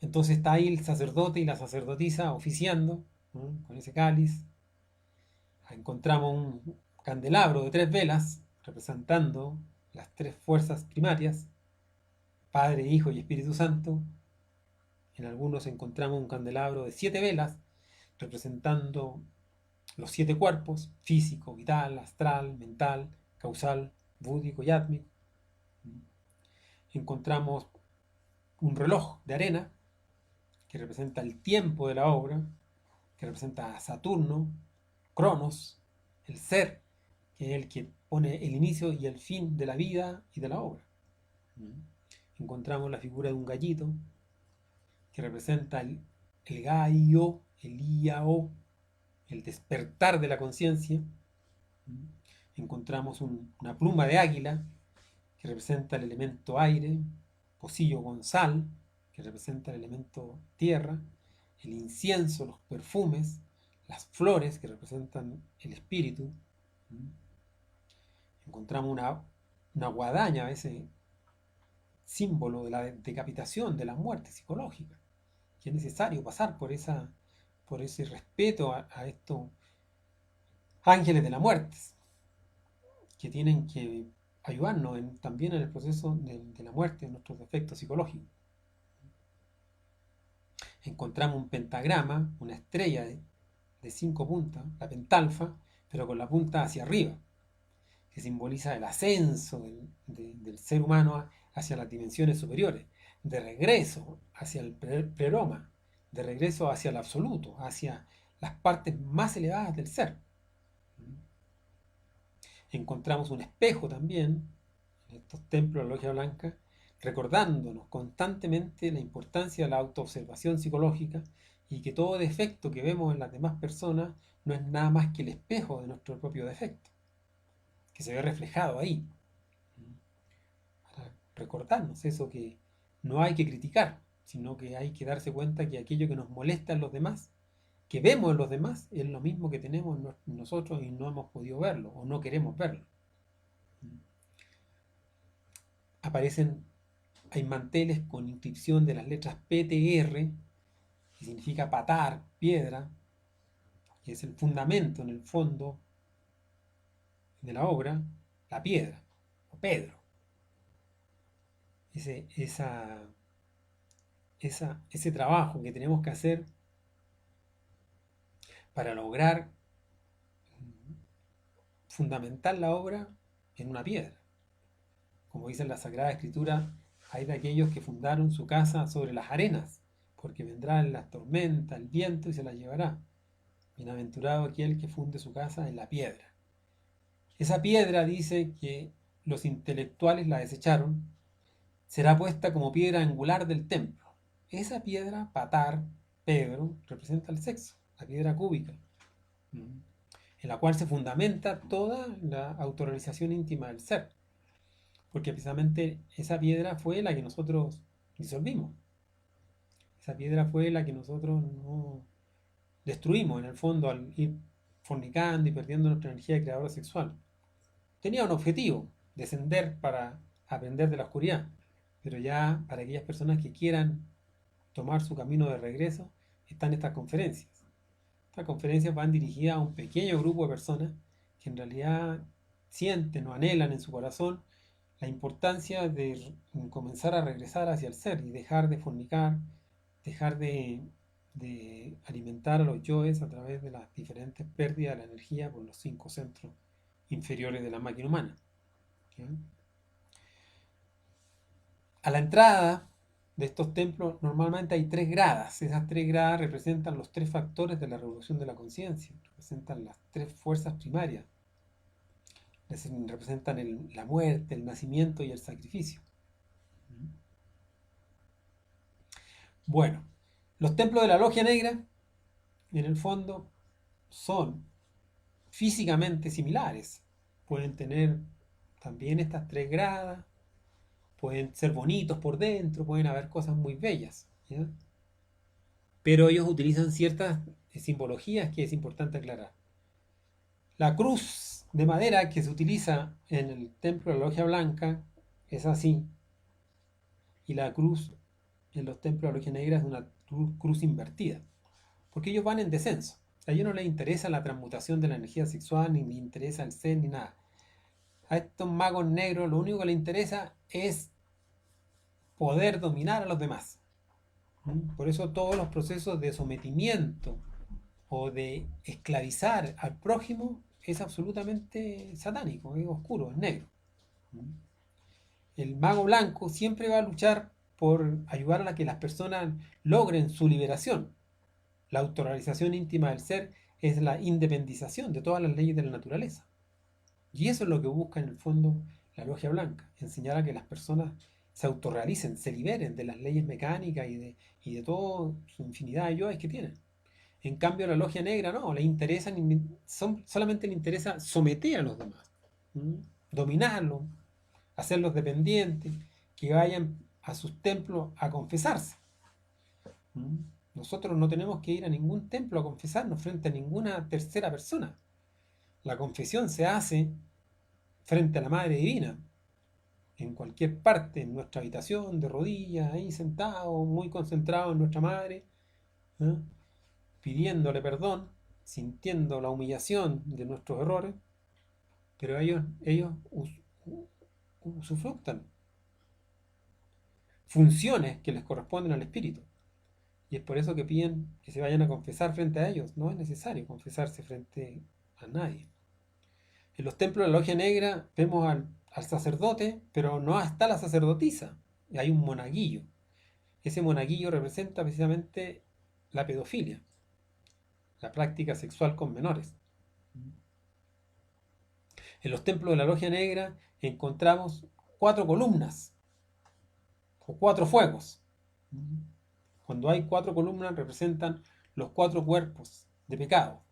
Entonces está ahí el sacerdote y la sacerdotisa oficiando, ¿no?, con ese cáliz. Encontramos un candelabro de 3 velas representando las 3 fuerzas primarias, Padre, Hijo y Espíritu Santo. En algunos encontramos un candelabro de 7 velas representando los 7 cuerpos: físico, vital, astral, mental, causal, búdico y átmico. Encontramos un reloj de arena que representa el tiempo de la obra, que representa a Saturno, Cronos, el ser, que es el que pone el inicio y el fin de la vida y de la obra. Encontramos la figura de un gallito, que representa el gallo, el iao, el despertar de la conciencia. Encontramos una pluma de águila, que representa el elemento aire, pocillo con sal, que representa el elemento tierra, el incienso, los perfumes, las flores, que representan el espíritu. Encontramos una guadaña, ese símbolo de la decapitación, de la muerte psicológica, que es necesario pasar por ese respeto a estos ángeles de la muerte, que tienen que ayudarnos también en el proceso de la muerte, de nuestros defectos psicológicos. Encontramos un pentagrama, una estrella de 5 puntas, la pentalfa, pero con la punta hacia arriba, que simboliza el ascenso del ser humano hacia las dimensiones superiores, de regreso hacia el pleroma, de regreso hacia el absoluto, hacia las partes más elevadas del ser. Encontramos un espejo también en estos templos de la Logia Blanca, recordándonos constantemente la importancia de la autoobservación psicológica, y que todo defecto que vemos en las demás personas no es nada más que el espejo de nuestro propio defecto, que se ve reflejado ahí. Para recordarnos eso, que no hay que criticar, sino que hay que darse cuenta que aquello que nos molesta en los demás, que vemos en los demás, es lo mismo que tenemos en nosotros y no hemos podido verlo o no queremos verlo. Hay manteles con inscripción de las letras PTR, que significa patar, piedra, que es el fundamento en el fondo de la obra, la piedra, o Pedro, ese, esa, ese trabajo que tenemos que hacer para lograr fundamentar la obra en una piedra. Como dice en la Sagrada Escritura, hay de aquellos que fundaron su casa sobre las arenas, porque vendrán las tormentas, el viento y se las llevará. Bienaventurado aquel que funde su casa en la piedra. Esa piedra dice que los intelectuales la desecharon, será puesta como piedra angular del templo. Esa piedra, Patar, Pedro, representa el sexo, la piedra cúbica, en la cual se fundamenta toda la autorrealización íntima del ser. Porque precisamente esa piedra fue la que nosotros disolvimos. Esa piedra fue la que nosotros no destruimos, en el fondo, al ir fornicando y perdiendo nuestra energía de creadora sexual. Tenía un objetivo, descender para aprender de la oscuridad, pero ya para aquellas personas que quieran tomar su camino de regreso, están estas conferencias. Estas conferencias van dirigidas a un pequeño grupo de personas que en realidad sienten o anhelan en su corazón la importancia de comenzar a regresar hacia el ser y dejar de fornicar, dejar de alimentar a los yoes a través de las diferentes pérdidas de la energía por los 5 centros inferiores de la máquina humana. ¿Sí? A la entrada de estos templos normalmente hay 3 gradas. Esas 3 gradas representan los 3 factores de la revolución de la conciencia, representan las 3 fuerzas primarias, representan la muerte, el nacimiento y el sacrificio. Bueno, los templos de la Logia Negra, en el fondo, son físicamente similares. Pueden tener también estas 3 gradas, pueden ser bonitos por dentro, pueden haber cosas muy bellas, ¿ya? Pero ellos utilizan ciertas simbologías que es importante aclarar. La cruz de madera que se utiliza en el templo de la Logia Blanca es así, y la cruz en los templos de la Logia Negra es una cruz invertida, porque ellos van en descenso. A ellos no les interesa la transmutación de la energía sexual, ni les interesa el ser, ni nada. A estos magos negros lo único que les interesa es poder dominar a los demás. Por eso todos los procesos de sometimiento o de esclavizar al prójimo es absolutamente satánico, es oscuro, es negro. El mago blanco siempre va a luchar por ayudar a que las personas logren su liberación. La autorrealización íntima del ser es la independización de todas las leyes de la naturaleza. Y eso es lo que busca en el fondo la Logia Blanca, enseñar a que las personas se autorrealicen, se liberen de las leyes mecánicas y de toda su infinidad de yoes que tienen. En cambio, la Logia Negra no, solamente le interesa someter a los demás, dominarlos, hacerlos dependientes, que vayan a sus templos a confesarse. Nosotros no tenemos que ir a ningún templo a confesarnos frente a ninguna tercera persona. La confesión se hace frente a la Madre Divina, en cualquier parte, en nuestra habitación, de rodillas, ahí sentado, muy concentrado en nuestra Madre, ¿eh? Pidiéndole perdón, sintiendo la humillación de nuestros errores, pero ellos usufructan funciones que les corresponden al espíritu. Y es por eso que piden que se vayan a confesar frente a ellos. No es necesario confesarse frente a nadie. En los templos de la Logia Negra vemos al sacerdote, pero no está la sacerdotisa. Y hay un monaguillo. Ese monaguillo representa precisamente la pedofilia, la práctica sexual con menores. En los templos de la Logia Negra encontramos 4 columnas o 4 fuegos. Cuando hay 4 columnas representan los 4 cuerpos de pecado: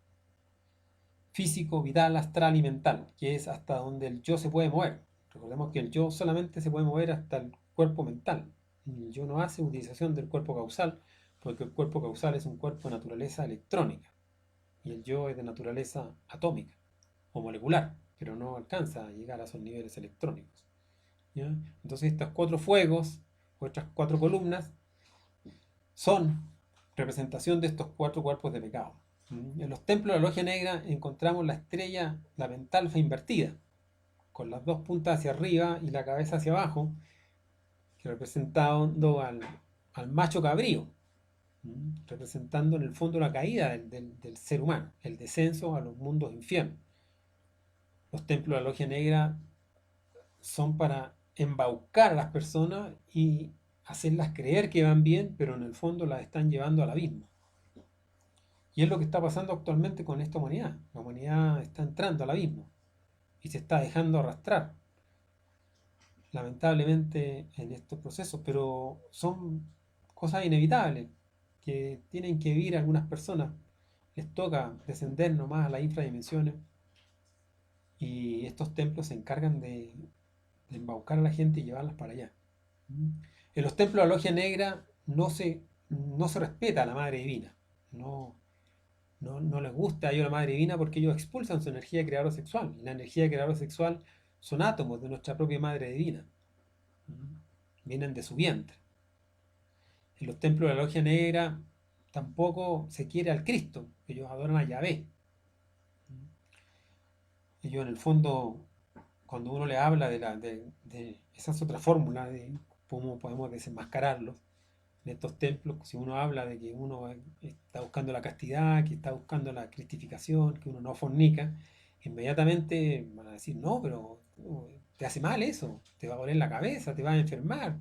físico, vital, astral y mental, que es hasta donde el yo se puede mover. Recordemos que el yo solamente se puede mover hasta el cuerpo mental. El yo no hace utilización del cuerpo causal, porque el cuerpo causal es un cuerpo de naturaleza electrónica y el yo es de naturaleza atómica o molecular, pero no alcanza a llegar a esos niveles electrónicos. ¿Ya? Entonces estos 4 fuegos o estas 4 columnas son representación de estos 4 cuerpos de pecado. En los templos de la logia negra encontramos la estrella, la pentalfa invertida, con las dos puntas hacia arriba y la cabeza hacia abajo, que representando al macho cabrío, representando en el fondo la caída del ser humano, el descenso a los mundos infiernos. Los templos de la logia negra son para embaucar a las personas y hacerlas creer que van bien, pero en el fondo las están llevando al abismo. Y es lo que está pasando actualmente con esta humanidad. La humanidad está entrando al abismo y se está dejando arrastrar, lamentablemente, en estos procesos, pero son cosas inevitables que tienen que vivir algunas personas. Les toca descender nomás a las infradimensiones y estos templos se encargan de embaucar a la gente y llevarlas para allá. En los templos de la logia negra no se respeta a la Madre Divina. No, no les gusta a ellos la Madre Divina porque ellos expulsan su energía creadora sexual. Y la energía creadora sexual son átomos de nuestra propia Madre Divina. Vienen de su vientre. En los templos de la logia negra tampoco se quiere al Cristo. Ellos adoran a Yahvé. Ellos en el fondo, cuando uno le habla de esa es otra fórmula de cómo podemos desenmascararlos en estos templos, si uno habla de que uno está buscando la castidad, que está buscando la cristificación, que uno no fornica, inmediatamente van a decir, no, pero te hace mal eso, te va a doler la cabeza, te va a enfermar,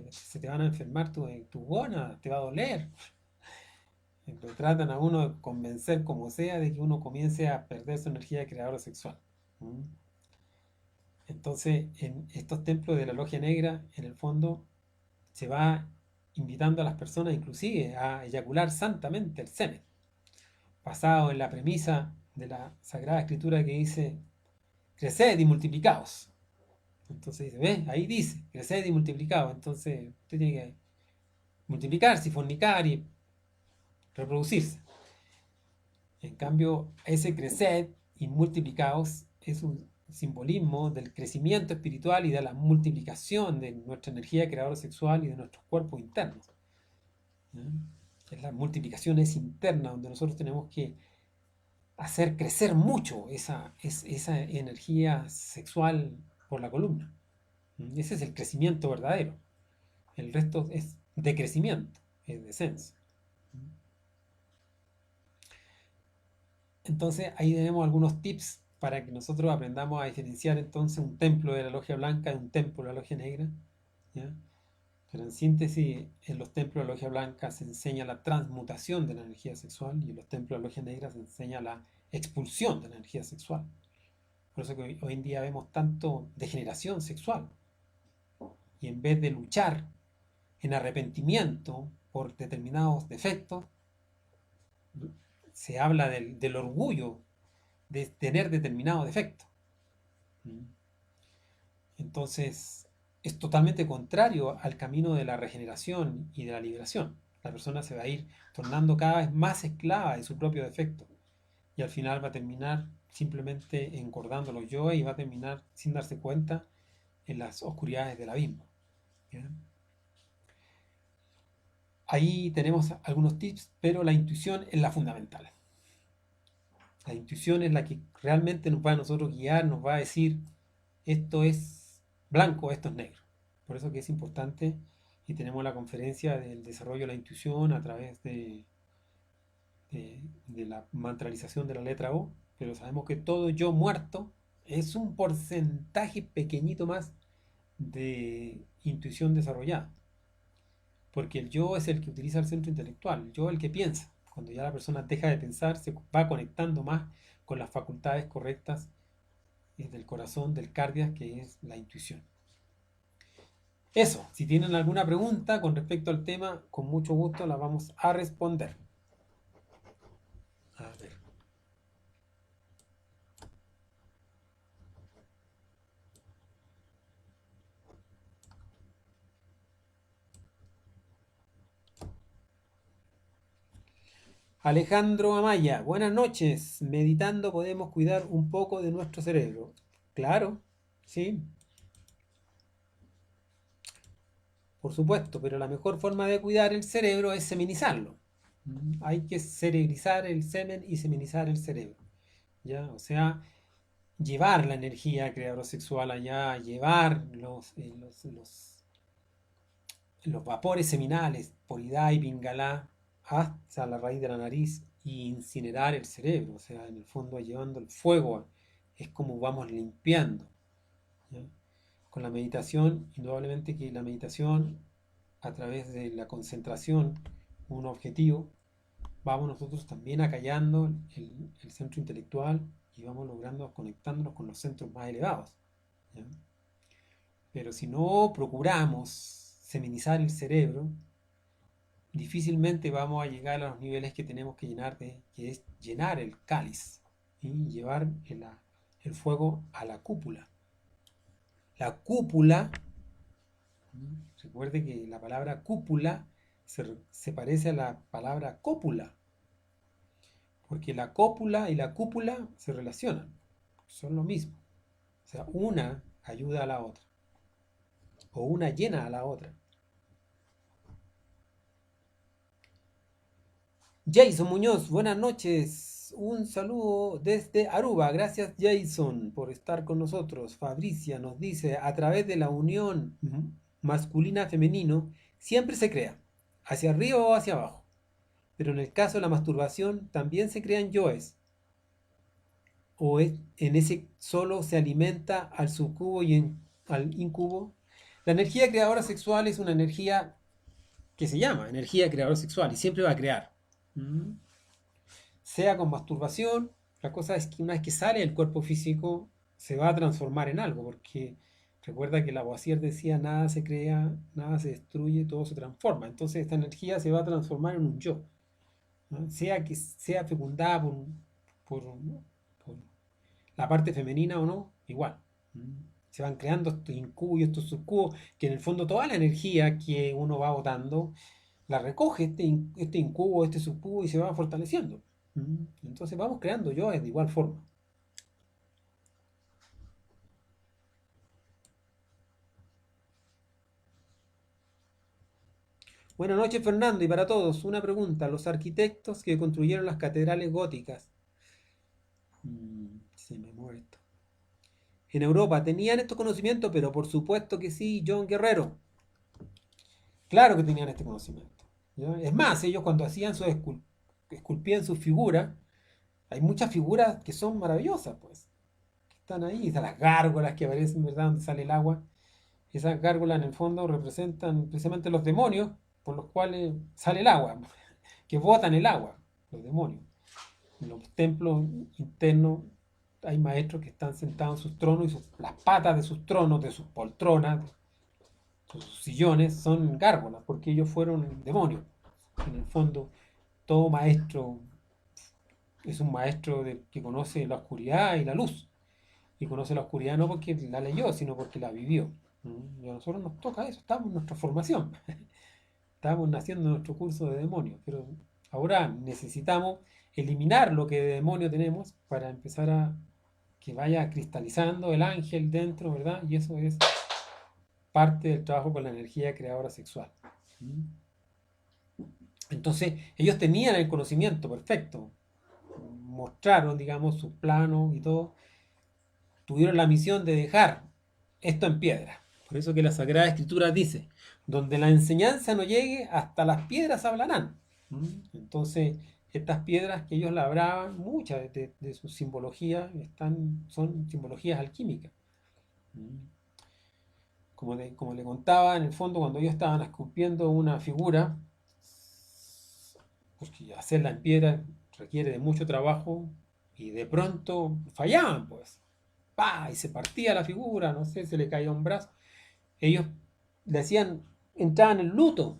se te van a enfermar tu gónadas, te va a doler. Lo tratan a uno de convencer como sea de que uno comience a perder su energía de creador sexual. ¿Mm? Entonces, en estos templos de la logia negra, en el fondo, se va invitando a las personas inclusive a eyacular santamente el semen, basado en la premisa de la Sagrada Escritura que dice, creced y multiplicaos. Entonces dice, ¿ves? Ahí dice, creced y multiplicaos. Entonces usted tiene que multiplicarse y fornicar y reproducirse. En cambio, ese creced y multiplicaos es un simbolismo del crecimiento espiritual y de la multiplicación de nuestra energía creadora sexual y de nuestros cuerpos internos. La multiplicación es interna, donde nosotros tenemos que hacer crecer mucho esa energía sexual por la columna. Ese es el crecimiento verdadero. El resto es decrecimiento, es descenso. Entonces ahí tenemos algunos tips para que nosotros aprendamos a diferenciar entonces un templo de la logia blanca de un templo de la logia negra. ¿Ya? Pero en síntesis, en los templos de la logia blanca se enseña la transmutación de la energía sexual y en los templos de la logia negra se enseña la expulsión de la energía sexual. Por eso que hoy en día vemos tanto degeneración sexual. Y en vez de luchar en arrepentimiento por determinados defectos, se habla del orgullo de tener determinado defecto. Entonces, es totalmente contrario al camino de la regeneración y de la liberación. La persona se va a ir tornando cada vez más esclava de su propio defecto y al final va a terminar simplemente engordando los yo y va a terminar sin darse cuenta en las oscuridades del abismo. ¿Bien? Ahí tenemos algunos tips, pero la intuición es la fundamental. La intuición es la que realmente nos va a nosotros guiar, nos va a decir esto es blanco, esto es negro. Por eso que es importante y tenemos la conferencia del desarrollo de la intuición a través de la mantralización de la letra O, pero sabemos que todo yo muerto es un porcentaje pequeñito más de intuición desarrollada. Porque el yo es el que utiliza el centro intelectual, el yo es el que piensa. Cuando ya la persona deja de pensar, se va conectando más con las facultades correctas del corazón, del cardias, que es la intuición. Eso, si tienen alguna pregunta con respecto al tema, con mucho gusto la vamos a responder. A ver. Alejandro Amaya, buenas noches. Meditando podemos cuidar un poco de nuestro cerebro. Claro, sí, por supuesto, pero la mejor forma de cuidar el cerebro es seminizarlo. Hay que cerebrizar el semen y seminizar el cerebro, ¿ya? O sea, llevar la energía creadora sexual allá, llevar los vapores seminales, Poridá y Pingalá, hasta la raíz de la nariz y incinerar el cerebro, o sea, en el fondo llevando el fuego, es como vamos limpiando, ¿ya? Con la meditación, indudablemente que la meditación, a través de la concentración, un objetivo, vamos nosotros también acallando el centro intelectual y vamos logrando conectándonos con los centros más elevados, ¿ya? Pero si no procuramos seminizar el cerebro, difícilmente vamos a llegar a los niveles que tenemos que llenar, que es llenar el cáliz y llevar el fuego a la cúpula. La cúpula, recuerde que la palabra cúpula se parece a la palabra cópula, porque la cópula y la cúpula se relacionan, son lo mismo. O sea, una ayuda a la otra, o una llena a la otra. Jason Muñoz, buenas noches. Un saludo desde Aruba. Gracias Jason por estar con nosotros. Fabricia nos dice, a través de la unión masculina-femenino, siempre se crea, hacia arriba o hacia abajo. Pero en el caso de la masturbación, también se crean yoes. O en ese solo se alimenta al subcubo y al incubo. La energía creadora sexual es una energía que se llama energía creadora sexual y siempre va a crear. ¿Mm? Sea con masturbación, la cosa es que una vez que sale el cuerpo físico se va a transformar en algo, porque recuerda que Lavoisier decía nada se crea, nada se destruye, todo se transforma. Entonces esta energía se va a transformar en un yo, ¿no? Sea que sea fecundada por, por la parte femenina o no, igual. Se van creando estos incubos y estos subcubos, que en el fondo toda la energía que uno va botando la recoge este incubo, este subcubo y se va fortaleciendo. Entonces vamos creando yo de igual forma. Buenas noches Fernando y para todos, una pregunta. Los arquitectos que construyeron las catedrales góticas, se me muere esto, en Europa, ¿tenían estos conocimientos? Pero por supuesto que sí, John Guerrero. Claro que tenían este conocimiento, ¿ya? Es más, ellos cuando hacían esculpían sus figuras, hay muchas figuras que son maravillosas, pues, que están ahí, están las gárgolas que aparecen, ¿verdad?, donde sale el agua. Esas gárgolas en el fondo representan precisamente los demonios por los cuales sale el agua, que botan el agua, los demonios. En los templos internos hay maestros que están sentados en sus tronos y las patas de sus tronos, de sus poltronas, sus sillones son gárgolas, porque ellos fueron demonios. En el fondo, todo maestro es un maestro que conoce la oscuridad y la luz. Y conoce la oscuridad no porque la leyó, sino porque la vivió. Y a nosotros nos toca eso, estamos en nuestra formación. Estamos naciendo en nuestro curso de demonios, pero ahora necesitamos eliminar lo que de demonio tenemos para empezar a que vaya cristalizando el ángel dentro, ¿verdad? Y eso es parte del trabajo con la energía creadora sexual. Entonces, ellos tenían el conocimiento perfecto, mostraron, digamos, sus planos y todo, tuvieron la misión de dejar esto en piedra. Por eso que la Sagrada Escritura dice, donde la enseñanza no llegue, hasta las piedras hablarán. Entonces, estas piedras que ellos labraban, muchas de sus simbologías son simbologías alquímicas. Como le contaba, en el fondo, cuando ellos estaban esculpiendo una figura, porque hacerla en piedra requiere de mucho trabajo y de pronto fallaban, pues. ¡Pah! Y se partía la figura, no sé, se le caía un brazo. Ellos le hacían, entraban en luto.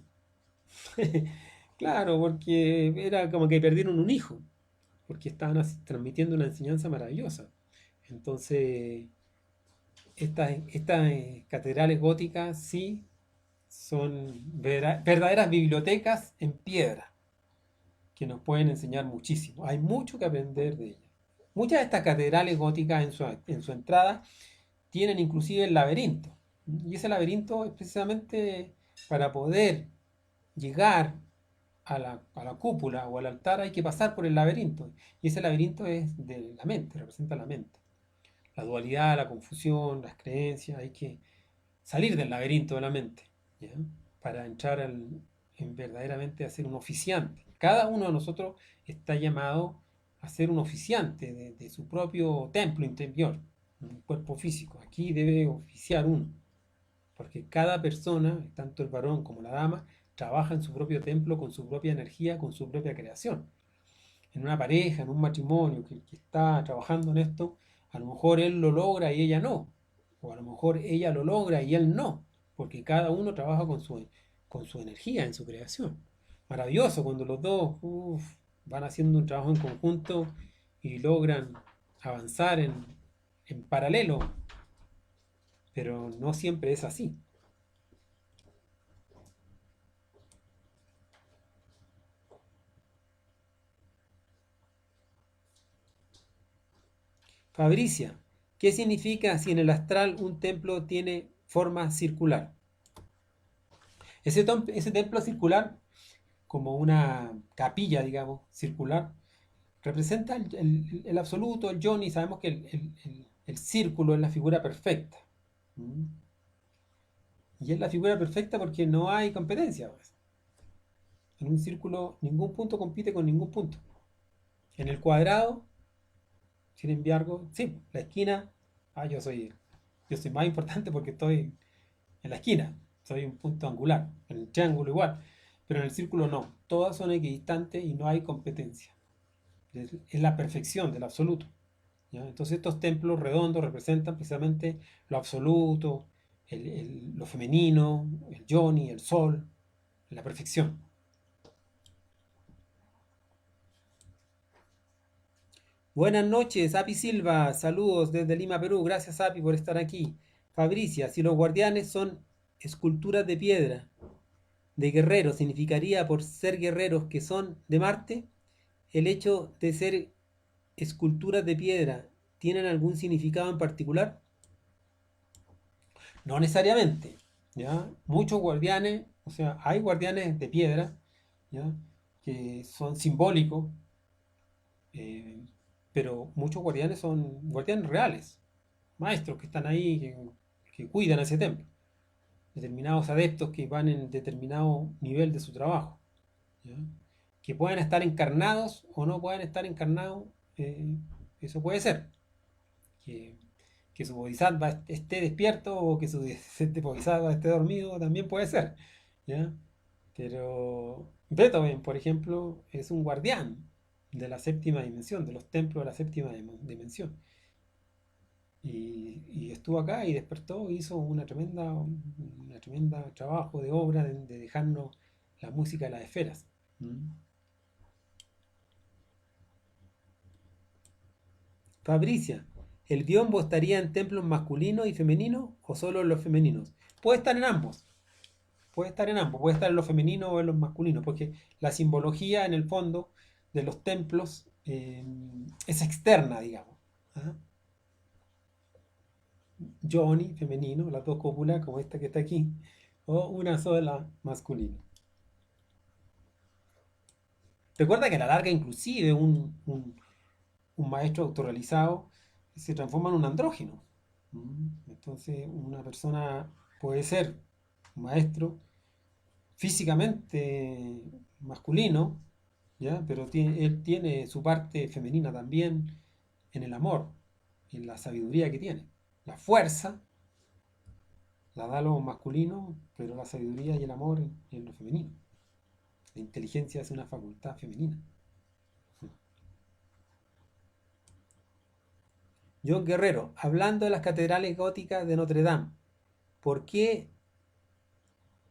Claro, porque era como que perdieron un hijo, porque estaban transmitiendo una enseñanza maravillosa. Entonces, estas catedrales góticas sí son verdaderas bibliotecas en piedra, que nos pueden enseñar muchísimo. Hay mucho que aprender de ellas. Muchas de estas catedrales góticas en su entrada tienen inclusive el laberinto. Y ese laberinto es precisamente para poder llegar a la cúpula o al altar hay que pasar por el laberinto. Y ese laberinto es de la mente, representa la mente. La dualidad, la confusión, las creencias, hay que salir del laberinto de la mente, ¿ya? Para entrar en verdaderamente a ser un oficiante. Cada uno de nosotros está llamado a ser un oficiante de su propio templo interior, un cuerpo físico. Aquí debe oficiar uno, porque cada persona, tanto el varón como la dama, trabaja en su propio templo, con su propia energía, con su propia creación. En una pareja, en un matrimonio que está trabajando en esto, a lo mejor él lo logra y ella no, o a lo mejor ella lo logra y él no, porque cada uno trabaja con su energía en su creación. Maravilloso cuando los dos van haciendo un trabajo en conjunto y logran avanzar en paralelo, pero no siempre es así. Fabricia, ¿qué significa si en el astral un templo tiene forma circular? Ese templo circular, como una capilla, digamos, circular, representa el absoluto, el yoni. Sabemos que el círculo es la figura perfecta. ¿Mm? Y es la figura perfecta porque no hay competencia, pues. En un círculo ningún punto compite con ningún punto. En el cuadrado, sin embargo, sí, la esquina, yo soy más importante porque estoy en la esquina, soy un punto angular. En el triángulo igual, pero en el círculo no. Todas son equidistantes y no hay competencia. Es la perfección del absoluto. ¿Ya? Entonces estos templos redondos representan precisamente lo absoluto, lo femenino, el yoni, el sol, la perfección. Buenas noches, Api Silva, saludos desde Lima, Perú. Gracias, Api, por estar aquí. Fabricia, si los guardianes son esculturas de piedra, de guerreros, significaría por ser guerreros que son de Marte, el hecho de ser esculturas de piedra, ¿tienen algún significado en particular? No necesariamente, ¿ya? Muchos guardianes, o sea, hay guardianes de piedra, ¿ya? Que son simbólicos, eh, pero muchos guardianes son guardianes reales, maestros que están ahí, que cuidan ese templo, determinados adeptos que van en determinado nivel de su trabajo, ¿ya? Que puedan estar encarnados o no puedan estar encarnados, eh, eso puede ser. Que, que su bodhisattva esté despierto o que su bodhisattva esté dormido, también puede ser, ¿ya? Pero Beethoven, por ejemplo, es un guardián de la séptima dimensión, de los templos de la séptima dimensión. Y estuvo acá y despertó, hizo una tremenda trabajo de obra de dejarnos la música de las esferas. ¿Mm? Fabricia, ¿el biombo estaría en templos masculinos y femeninos o solo en los femeninos? Puede estar en ambos, puede estar en ambos, puede estar en los femeninos o en los masculinos, porque la simbología en el fondo de los templos es externa, digamos. ¿Ah? Johnny, femenino, las dos cópulas, como esta que está aquí, o una sola masculina. Recuerda que a la larga, inclusive, un maestro autorrealizado se transforma en un andrógeno. Entonces, una persona puede ser un maestro físicamente masculino, ¿ya? Pero él tiene su parte femenina también en el amor, en la sabiduría que tiene. La fuerza la da lo masculino, pero la sabiduría y el amor en lo femenino. La inteligencia es una facultad femenina. John Guerrero, hablando de las catedrales góticas de Notre Dame, ¿por qué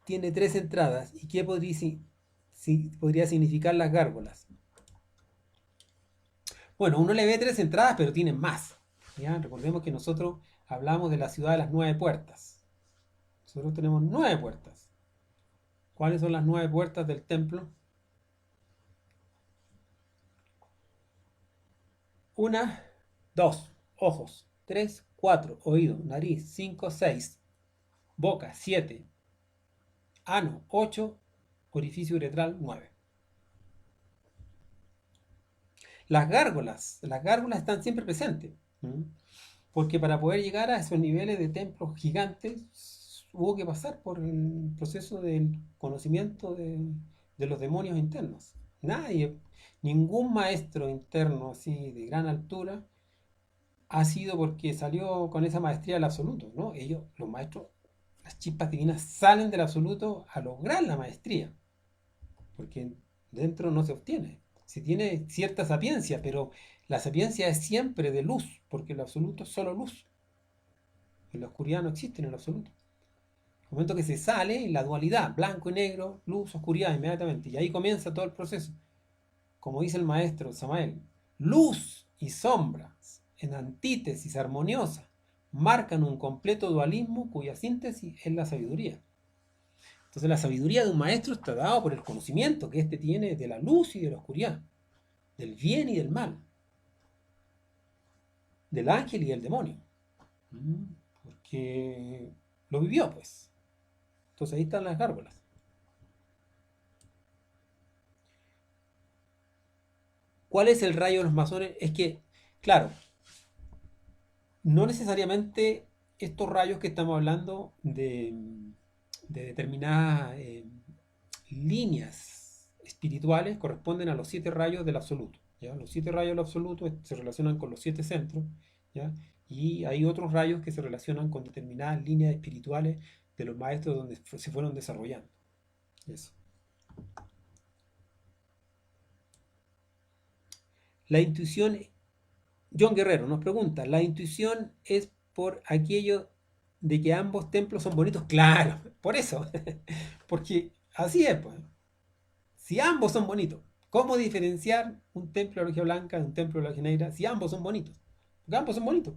tiene tres entradas y qué podría significar las gárgolas? Bueno, uno le ve tres entradas, pero tienen más. ¿Ya? Recordemos que nosotros hablamos de la ciudad de las nueve puertas. Nosotros tenemos nueve puertas. ¿Cuáles son las nueve puertas del templo? Una, dos, ojos. Tres, cuatro, oído, nariz. Cinco, seis, boca. Siete, ano. Ocho, orificio uretral. Nueve. Las gárgolas están siempre presentes. ¿Mm? Porque para poder llegar a esos niveles de templos gigantes hubo que pasar por el proceso del conocimiento de los demonios internos. Nadie, ningún maestro interno así de gran altura ha sido porque salió con esa maestría del absoluto, ¿no? Ellos, los maestros, las chispas divinas salen del absoluto a lograr la maestría, porque dentro no se obtiene. Se tiene cierta sapiencia, pero la sapiencia es siempre de luz, porque el absoluto es solo luz. En la oscuridad no existe en el absoluto. El momento que se sale, la dualidad, blanco y negro, luz, oscuridad, inmediatamente. Y ahí comienza todo el proceso. Como dice el maestro Samael, luz y sombras en antítesis armoniosa marcan un completo dualismo cuya síntesis es la sabiduría. Entonces la sabiduría de un maestro está dada por el conocimiento que éste tiene de la luz y de la oscuridad, del bien y del mal, del ángel y del demonio. Porque lo vivió, pues. Entonces ahí están las gárgolas. ¿Cuál es el rayo de los masones? Es que, claro, no necesariamente estos rayos que estamos hablando de determinadas líneas espirituales corresponden a los 7 rayos del absoluto. ¿Ya? Los 7 rayos del absoluto se relacionan con los 7 centros, ¿ya? Y hay otros rayos que se relacionan con determinadas líneas espirituales de los maestros donde se fueron desarrollando. Eso. La intuición, John Guerrero nos pregunta, ¿la intuición es por aquello de que ambos templos son bonitos? Claro, por eso. Porque así es, pues. Si ambos son bonitos, ¿cómo diferenciar un templo de logia blanca de un templo de logia negra si ambos son bonitos? Porque ambos son bonitos.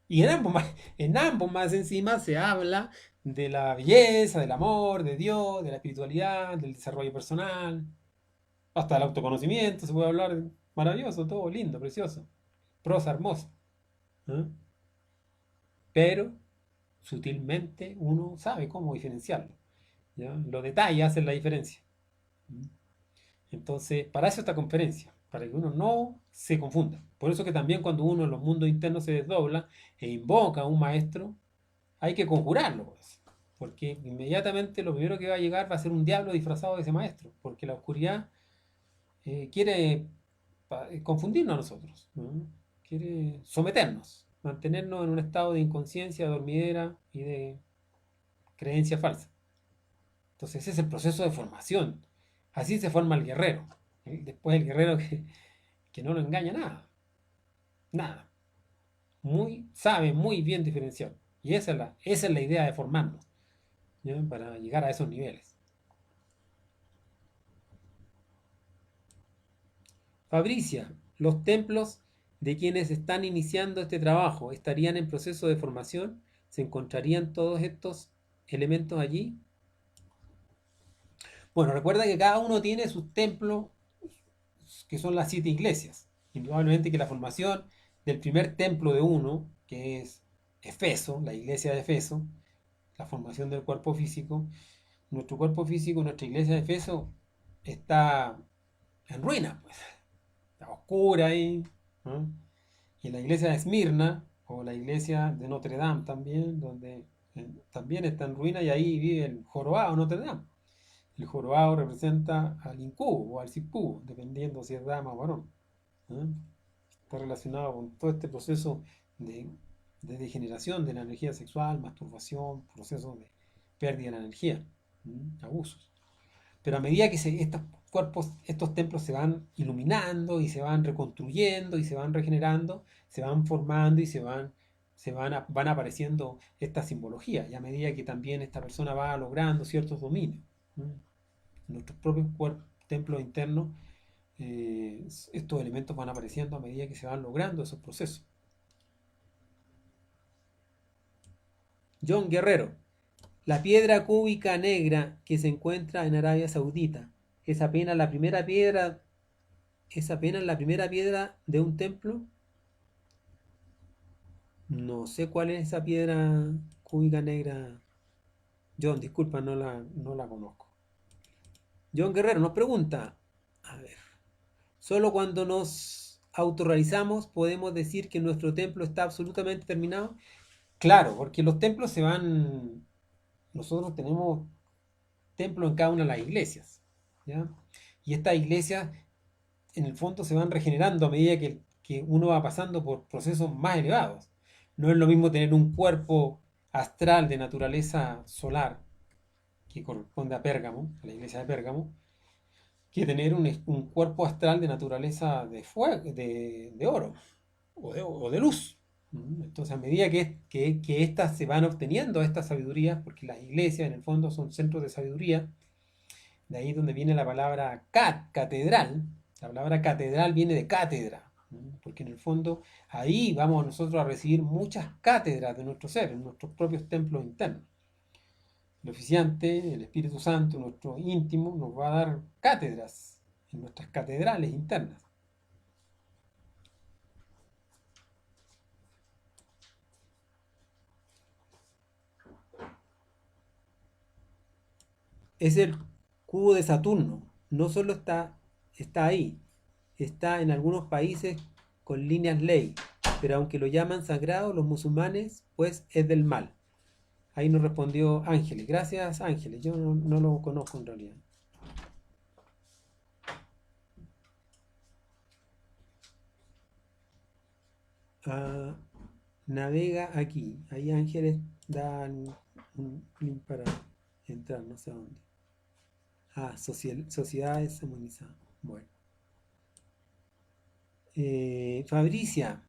Y en ambos más encima se habla de la belleza, del amor, de Dios, de la espiritualidad, del desarrollo personal, hasta del autoconocimiento, se puede hablar maravilloso, todo lindo, precioso, prosa hermosa. ¿Eh? Pero sutilmente uno sabe cómo diferenciarlo. ¿Ya? Los detalles hacen la diferencia. Entonces, para eso esta conferencia, para que uno no se confunda. Por eso que también cuando uno en los mundos internos se desdobla e invoca a un maestro, hay que conjurarlo, pues. Porque inmediatamente lo primero que va a llegar va a ser un diablo disfrazado de ese maestro, porque la oscuridad quiere confundirnos a nosotros, ¿no? Quiere someternos, mantenernos en un estado de inconsciencia, dormidera y de creencia falsa. Entonces ese es el proceso de formación. Así se forma el guerrero. Después el guerrero que no lo engaña nada. Nada. Sabe muy bien diferenciar. Y esa es la idea de formarnos, ¿ya? Para llegar a esos niveles. Fabricia, los templos de quienes están iniciando este trabajo estarían en proceso de formación. ¿Se encontrarían todos estos elementos allí? Bueno, recuerda que cada uno tiene sus templos, que son las 7 iglesias. Indudablemente que la formación del primer templo de uno, que es Efeso, la iglesia de Efeso, la formación del cuerpo físico, nuestro cuerpo físico, nuestra iglesia de Efeso, está en ruinas, pues. Está oscura ahí, ¿no? Y la iglesia de Esmirna, o la iglesia de Notre Dame también, donde también está en ruina y ahí vive el jorobado Notre Dame. El jorobado representa al incubo o al sucubo, dependiendo si es dama o varón. ¿Eh? Está relacionado con todo este proceso de, de degeneración de la energía sexual, masturbación, procesos de pérdida de la energía, abusos. Pero a medida que estos cuerpos, estos templos se van iluminando y se van reconstruyendo y se van regenerando, se van formando y van apareciendo estas simbologías. Y a medida que también esta persona va logrando ciertos dominios, ¿no? Nuestros propios templos internos, estos elementos van apareciendo a medida que se van logrando esos procesos. John Guerrero, la piedra cúbica negra que se encuentra en Arabia Saudita es apenas la primera piedra, es apenas la primera piedra de un templo. No sé cuál es esa piedra cúbica negra. John, disculpa, no la conozco. John Guerrero nos pregunta, a ver, Solo cuando nos autorrealizamos podemos decir que nuestro templo está absolutamente terminado. Claro, porque los templos se van, nosotros tenemos templos en cada una de las iglesias, ¿ya? Y estas iglesias en el fondo se van regenerando a medida que uno va pasando por procesos más elevados. No es lo mismo tener un cuerpo astral de naturaleza solar, que corresponde a Pérgamo, a la iglesia de Pérgamo, que tener un cuerpo astral de naturaleza de fuego, de oro o de luz. Entonces, a medida que estas se van obteniendo, estas sabidurías, porque las iglesias en el fondo son centros de sabiduría, de ahí donde viene la palabra catedral. La palabra catedral viene de cátedra, porque en el fondo ahí vamos nosotros a recibir muchas cátedras de nuestro ser, en nuestros propios templos internos. El oficiante, el Espíritu Santo, nuestro íntimo, nos va a dar cátedras en nuestras catedrales internas. Es el cubo de Saturno. No solo está ahí, está en algunos países con líneas ley, pero aunque lo llaman sagrado, los musulmanes, pues es del mal. Ahí nos respondió Ángeles. Gracias, Ángeles. Yo no lo conozco en realidad. Ah, navega aquí. Ahí Ángeles dan un link para entrar, no sé a dónde. Ah, sociedades humanizadas. Bueno. Fabricia,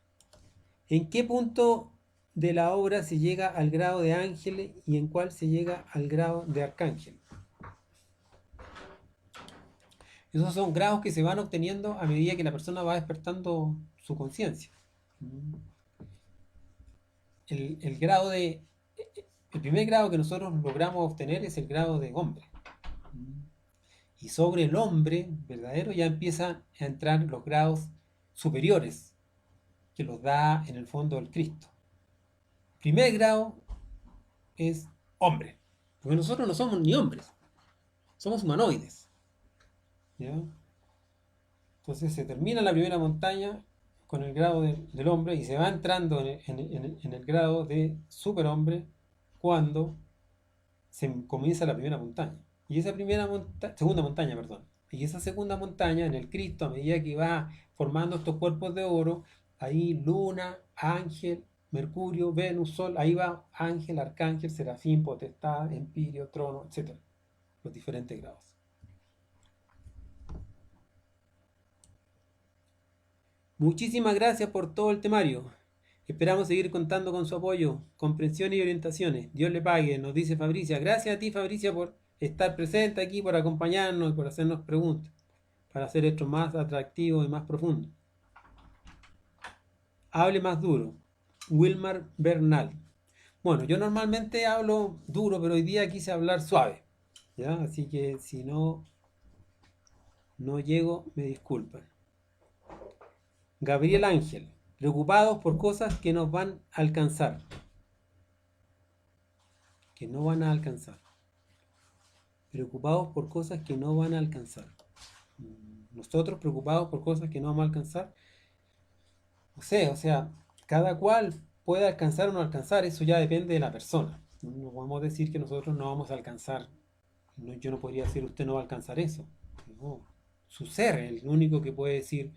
¿en qué punto de la obra se llega al grado de ángel y en cuál se llega al grado de arcángel? Esos son grados que se van obteniendo a medida que la persona va despertando su conciencia. El grado de. El primer grado que nosotros logramos obtener es el grado de hombre. Y sobre el hombre verdadero ya empiezan a entrar los grados superiores que los da en el fondo el Cristo. El primer grado es hombre, porque nosotros no somos ni hombres, somos humanoides. ¿Ya? Entonces se termina la primera montaña con el grado del hombre y se va entrando en el grado de superhombre cuando se comienza la primera montaña. Y esa segunda montaña, perdón. Y esa segunda montaña en el Cristo, a medida que va formando estos cuerpos de oro, ahí luna, ángel, Mercurio, Venus, Sol, ahí va ángel, arcángel, serafín, potestad, empirio, trono, etc. Los diferentes grados. Muchísimas gracias por todo el temario. Esperamos seguir contando con su apoyo, comprensión y orientaciones. Dios le pague, nos dice Fabricia. Gracias a ti, Fabricia, por estar presente aquí, por acompañarnos y por hacernos preguntas, para hacer esto más atractivo y más profundo. Hable más duro. Wilmar Bernal. Bueno, yo normalmente hablo duro, pero hoy día quise hablar suave. ¿Ya? Así que si no llego, me disculpan. Gabriel Ángel. Preocupados por cosas que nos van a alcanzar. Que no van a alcanzar. Preocupados por cosas que no van a alcanzar. Nosotros preocupados por cosas que no vamos a alcanzar. No sé, o sea, cada cual puede alcanzar o no alcanzar, eso ya depende de la persona. No podemos decir que nosotros no vamos a alcanzar. No, yo no podría decir usted no va a alcanzar eso. No, su ser es el único que puede decir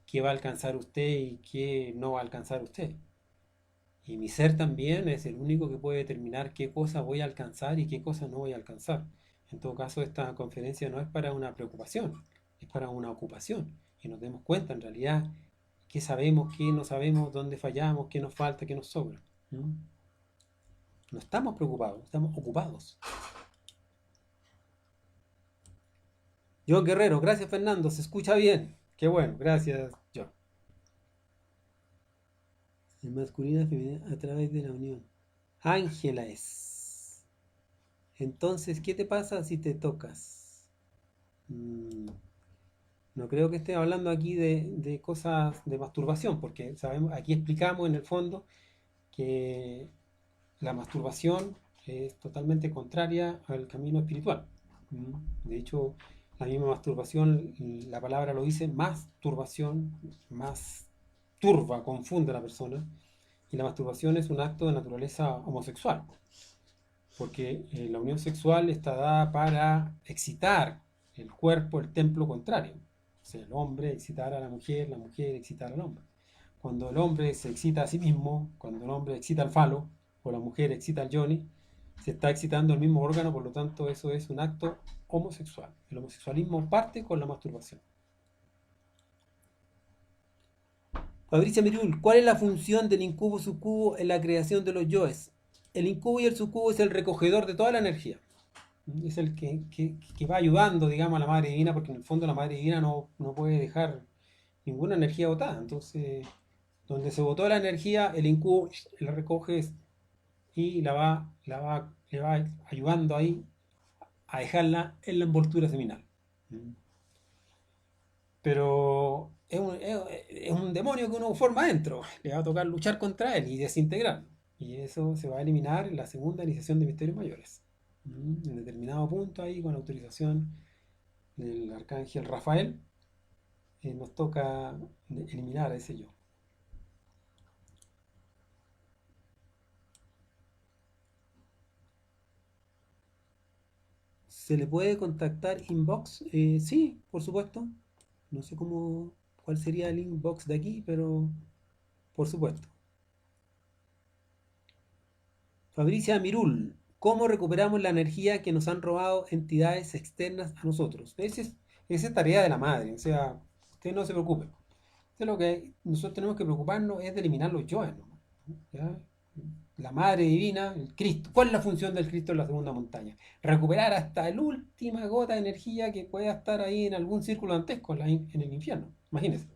qué va a alcanzar usted y qué no va a alcanzar usted. Y mi ser también es el único que puede determinar qué cosa voy a alcanzar y qué cosa no voy a alcanzar. En todo caso, esta conferencia no es para una preocupación, es para una ocupación. Y nos demos cuenta en realidad qué sabemos, qué no sabemos, dónde fallamos, qué nos falta, qué nos sobra. ¿No? No estamos preocupados, estamos ocupados. John Guerrero, gracias Fernando, se escucha bien. Qué bueno, gracias John. El masculino y femenino a través de la unión. Ángela es. Entonces, ¿qué te pasa si te tocas? No creo que esté hablando aquí de cosas de masturbación, porque sabemos, aquí explicamos en el fondo que la masturbación es totalmente contraria al camino espiritual. De hecho, La misma masturbación, la palabra lo dice, masturbación, más turba, confunde a la persona. Y la masturbación es un acto de naturaleza homosexual, porque la unión sexual está dada para excitar el cuerpo, el templo contrario. O sea, el hombre excitar a la mujer excitar al hombre. Cuando el hombre se excita a sí mismo, cuando el hombre excita al falo, o la mujer excita al yoni, se está excitando el mismo órgano, por lo tanto eso es un acto homosexual. El homosexualismo parte con la masturbación. Fabricia Mirul, ¿cuál es la función del incubo sucubo en la creación de los yoes? El incubo y el sucubo es el recogedor de toda la energía. Es el que va ayudando, digamos, a la Madre Divina, porque en el fondo la Madre Divina no puede dejar ninguna energía botada. Entonces, donde se botó la energía, el incubo la recoge y le va ayudando ahí a dejarla en la envoltura seminal. Pero es un demonio que uno forma adentro. Le va a tocar luchar contra él y desintegrarlo. Y eso se va a eliminar en la segunda iniciación de misterios mayores. En determinado punto ahí, con autorización del arcángel Rafael, nos toca eliminar a ese yo. ¿Se le puede contactar inbox? Sí, por supuesto. No sé cuál sería el inbox de aquí, pero por supuesto. Fabricia Mirul, ¿cómo recuperamos la energía que nos han robado entidades externas a nosotros? Esa es tarea de la madre, o sea, usted no se preocupe. Lo que nosotros tenemos que preocuparnos es de eliminar los yoes, ¿no? ¿Ya? La Madre Divina, el Cristo. ¿Cuál es la función del Cristo en la segunda montaña? Recuperar hasta la última gota de energía que pueda estar ahí en algún círculo dantesco en el infierno. Imagínense.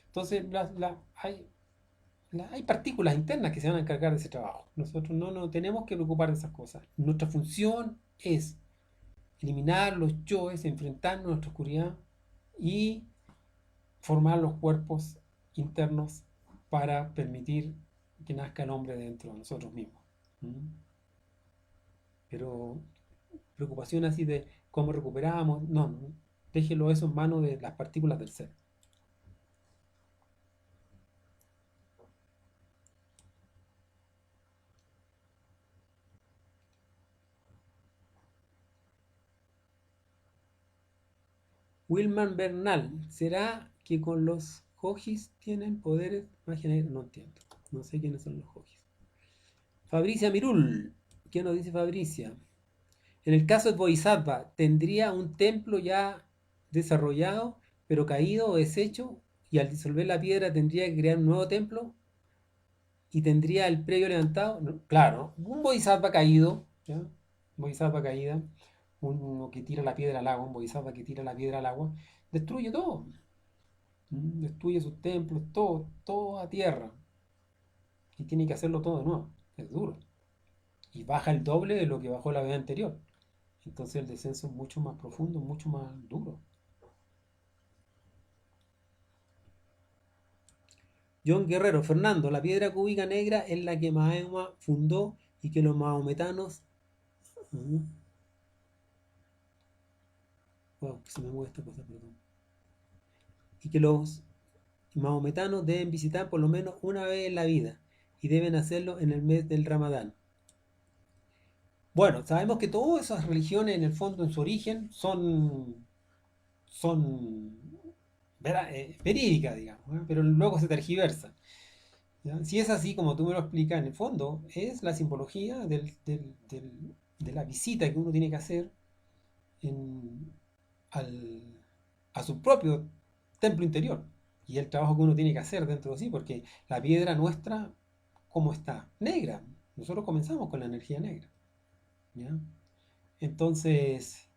Entonces, hay partículas internas que se van a encargar de ese trabajo. Nosotros no nos tenemos que preocupar de esas cosas. Nuestra función es eliminar los yoes, enfrentarnos a nuestra oscuridad y formar los cuerpos internos para permitir que nazca el hombre dentro de nosotros mismos. ¿Mm? Pero preocupación así de cómo recuperamos, no, déjelo eso en manos de las partículas del ser. Wilman Bernal, ¿será que con los Hojis tienen poderes magia negra? No entiendo, no sé quiénes son los Hojis. Fabricia Mirul, ¿qué nos dice Fabricia? En el caso de Bodhisattva, ¿tendría un templo ya desarrollado, pero caído o deshecho? Y al disolver la piedra tendría que crear un nuevo templo y tendría el previo levantado. No, claro, un Bodhisattva caído, ¿ya? Un Bodhisattva caída, uno que tira la piedra al agua, un Bodhisattva que tira la piedra al agua, destruye todo. Destruye sus templos, todo a tierra. Y tiene que hacerlo todo de nuevo. Es duro. Y baja el doble de lo que bajó la vez anterior. Entonces el descenso es mucho más profundo, mucho más duro. John Guerrero, Fernando, la piedra cúbica negra es la que Mahoma fundó y que los mahometanos... Wow, se me mueve esta cosa, perdón. Y que los mahometanos deben visitar por lo menos una vez en la vida y deben hacerlo en el mes del Ramadán. Bueno, sabemos que todas esas religiones en el fondo en su origen son verídicas, digamos, ¿eh? Pero luego se tergiversan. ¿Ya? Si es así como tú me lo explicas, en el fondo es la simbología de la visita que uno tiene que hacer en, al, a su propio templo interior y el trabajo que uno tiene que hacer dentro de sí, porque la piedra nuestra, ¿cómo está? Negra. Nosotros comenzamos con la energía negra. ¿Ya? Entonces,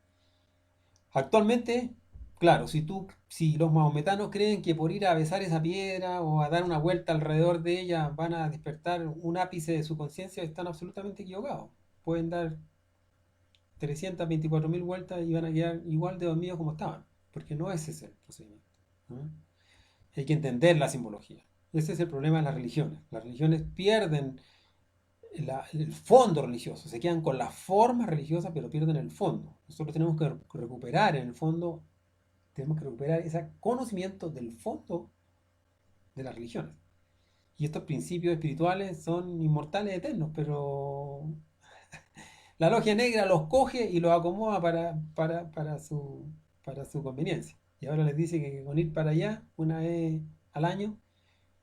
actualmente, claro, si los mahometanos creen que por ir a besar esa piedra o a dar una vuelta alrededor de ella van a despertar un ápice de su conciencia, están absolutamente equivocados. Pueden dar 324.000 vueltas y van a quedar igual de dormidos como estaban, porque no es ese el procedimiento. ¿No? Hay que entender la simbología. Ese es el problema de las religiones. Las religiones pierden el fondo religioso, se quedan con la forma religiosa pero pierden el fondo. Nosotros tenemos que recuperar en el fondo, tenemos que recuperar ese conocimiento del fondo de las religiones. Y estos principios espirituales son inmortales, eternos, pero la logia negra los coge y los acomoda para su conveniencia. Y ahora les dice que con ir para allá una vez al año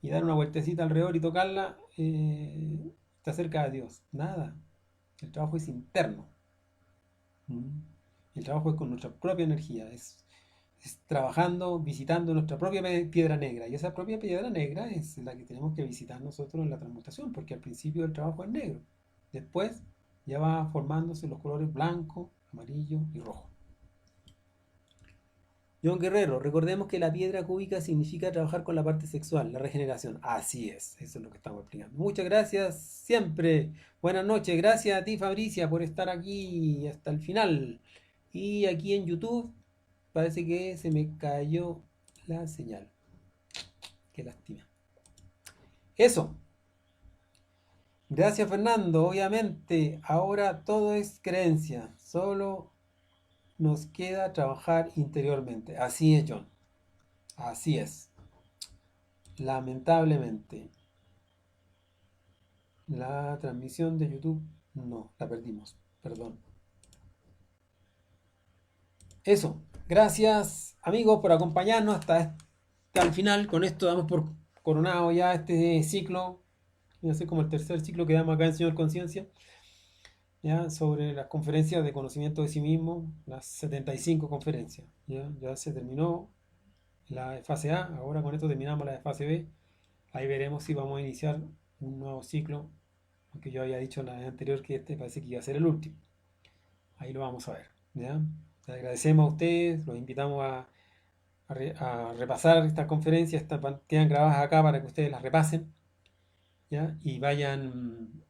y dar una vueltecita alrededor y tocarla, está cerca de Dios. Nada. El trabajo es interno. ¿Mm? El trabajo es con nuestra propia energía. Es trabajando, visitando nuestra propia piedra negra. Y esa propia piedra negra es la que tenemos que visitar nosotros en la transmutación, porque al principio el trabajo es negro. Después ya va formándose los colores blanco, amarillo y rojo. John Guerrero, recordemos que la piedra cúbica significa trabajar con la parte sexual, la regeneración. Así es, eso es lo que estamos explicando. Muchas gracias siempre. Buenas noches, gracias a ti Fabricia por estar aquí hasta el final. Y aquí en YouTube parece que se me cayó la señal. Qué lástima. Eso. Gracias Fernando. Obviamente, ahora todo es creencia. Solo nos queda trabajar interiormente. Así es, John. Así es. Lamentablemente. La transmisión de YouTube no, la perdimos. Perdón. Eso. Gracias amigos por acompañarnos hasta el final. Con esto damos por coronado ya este ciclo. Va a ser como el tercer ciclo que damos acá en Señor Conciencia. ¿Ya? Sobre las conferencias de conocimiento de sí mismo. Las 75 conferencias. Ya se terminó la fase A. Ahora con esto terminamos la fase B. Ahí veremos si vamos a iniciar un nuevo ciclo. Aunque yo había dicho en la vez anterior que este parece que iba a ser el último. Ahí lo vamos a ver. ¿Ya? Les agradecemos a ustedes, los invitamos a repasar estas conferencias, quedan grabadas acá para que ustedes las repasen, ¿ya? Y vayan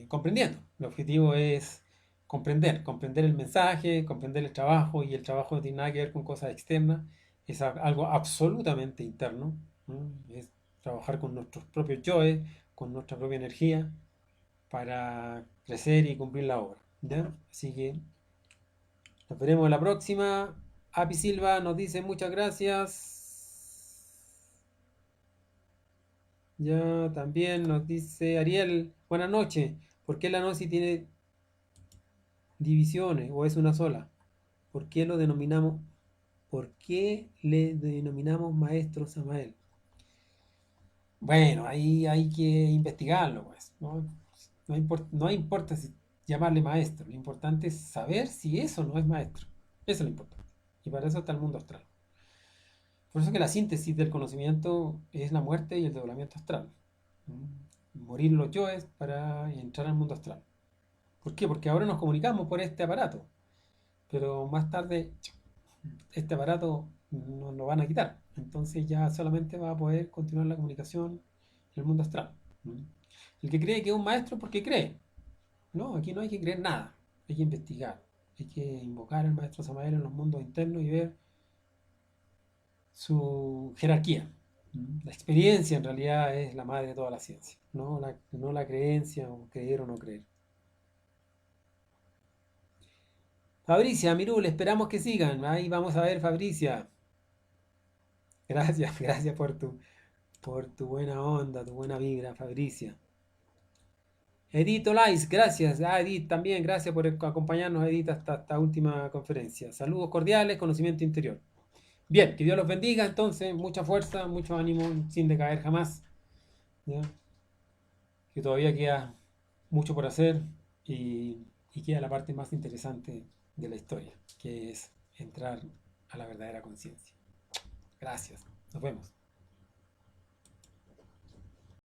comprendiendo. El objetivo es comprender el mensaje, comprender el trabajo, y el trabajo no tiene nada que ver con cosas externas, es algo absolutamente interno, ¿no? Es trabajar con nuestros propios yoes, con nuestra propia energía, para crecer y cumplir la obra. ¿Ya? Así que nos veremos en la próxima. Api Silva nos dice muchas gracias. Ya también nos dice Ariel, buenas noches. ¿Por qué la gnosis tiene divisiones o es una sola? ¿Por qué lo denominamos? ¿Por qué le denominamos maestro Samael? Bueno, ahí hay que investigarlo, pues. No importa si llamarle maestro. Lo importante es saber si eso no es maestro. Eso es lo importante. Y para eso está el mundo astral. Por eso que la síntesis del conocimiento es la muerte y el desdoblamiento astral. Morir los yoes para entrar al mundo astral. ¿Por qué? Porque ahora nos comunicamos por este aparato. Pero más tarde este aparato nos lo van a quitar. Entonces ya solamente va a poder continuar la comunicación en el mundo astral. El que cree que es un maestro porque cree. No, aquí no hay que creer nada. Hay que investigar. Hay que invocar al maestro Samael en los mundos internos y ver su jerarquía. La experiencia en realidad es la madre de toda la ciencia, no la creencia o creer o no creer. Fabricia, Mirul, esperamos que sigan. Ahí vamos a ver, Fabricia. Gracias, gracias por tu buena onda, tu buena vibra, Fabricia. Edith Olais, gracias. Edith, también gracias por acompañarnos, Edith, hasta esta última conferencia. Saludos cordiales, conocimiento interior. Bien, que Dios los bendiga, entonces, mucha fuerza, mucho ánimo, sin decaer jamás. ¿Ya? Que todavía queda mucho por hacer, y queda la parte más interesante de la historia, que es entrar a la verdadera conciencia. Gracias, nos vemos.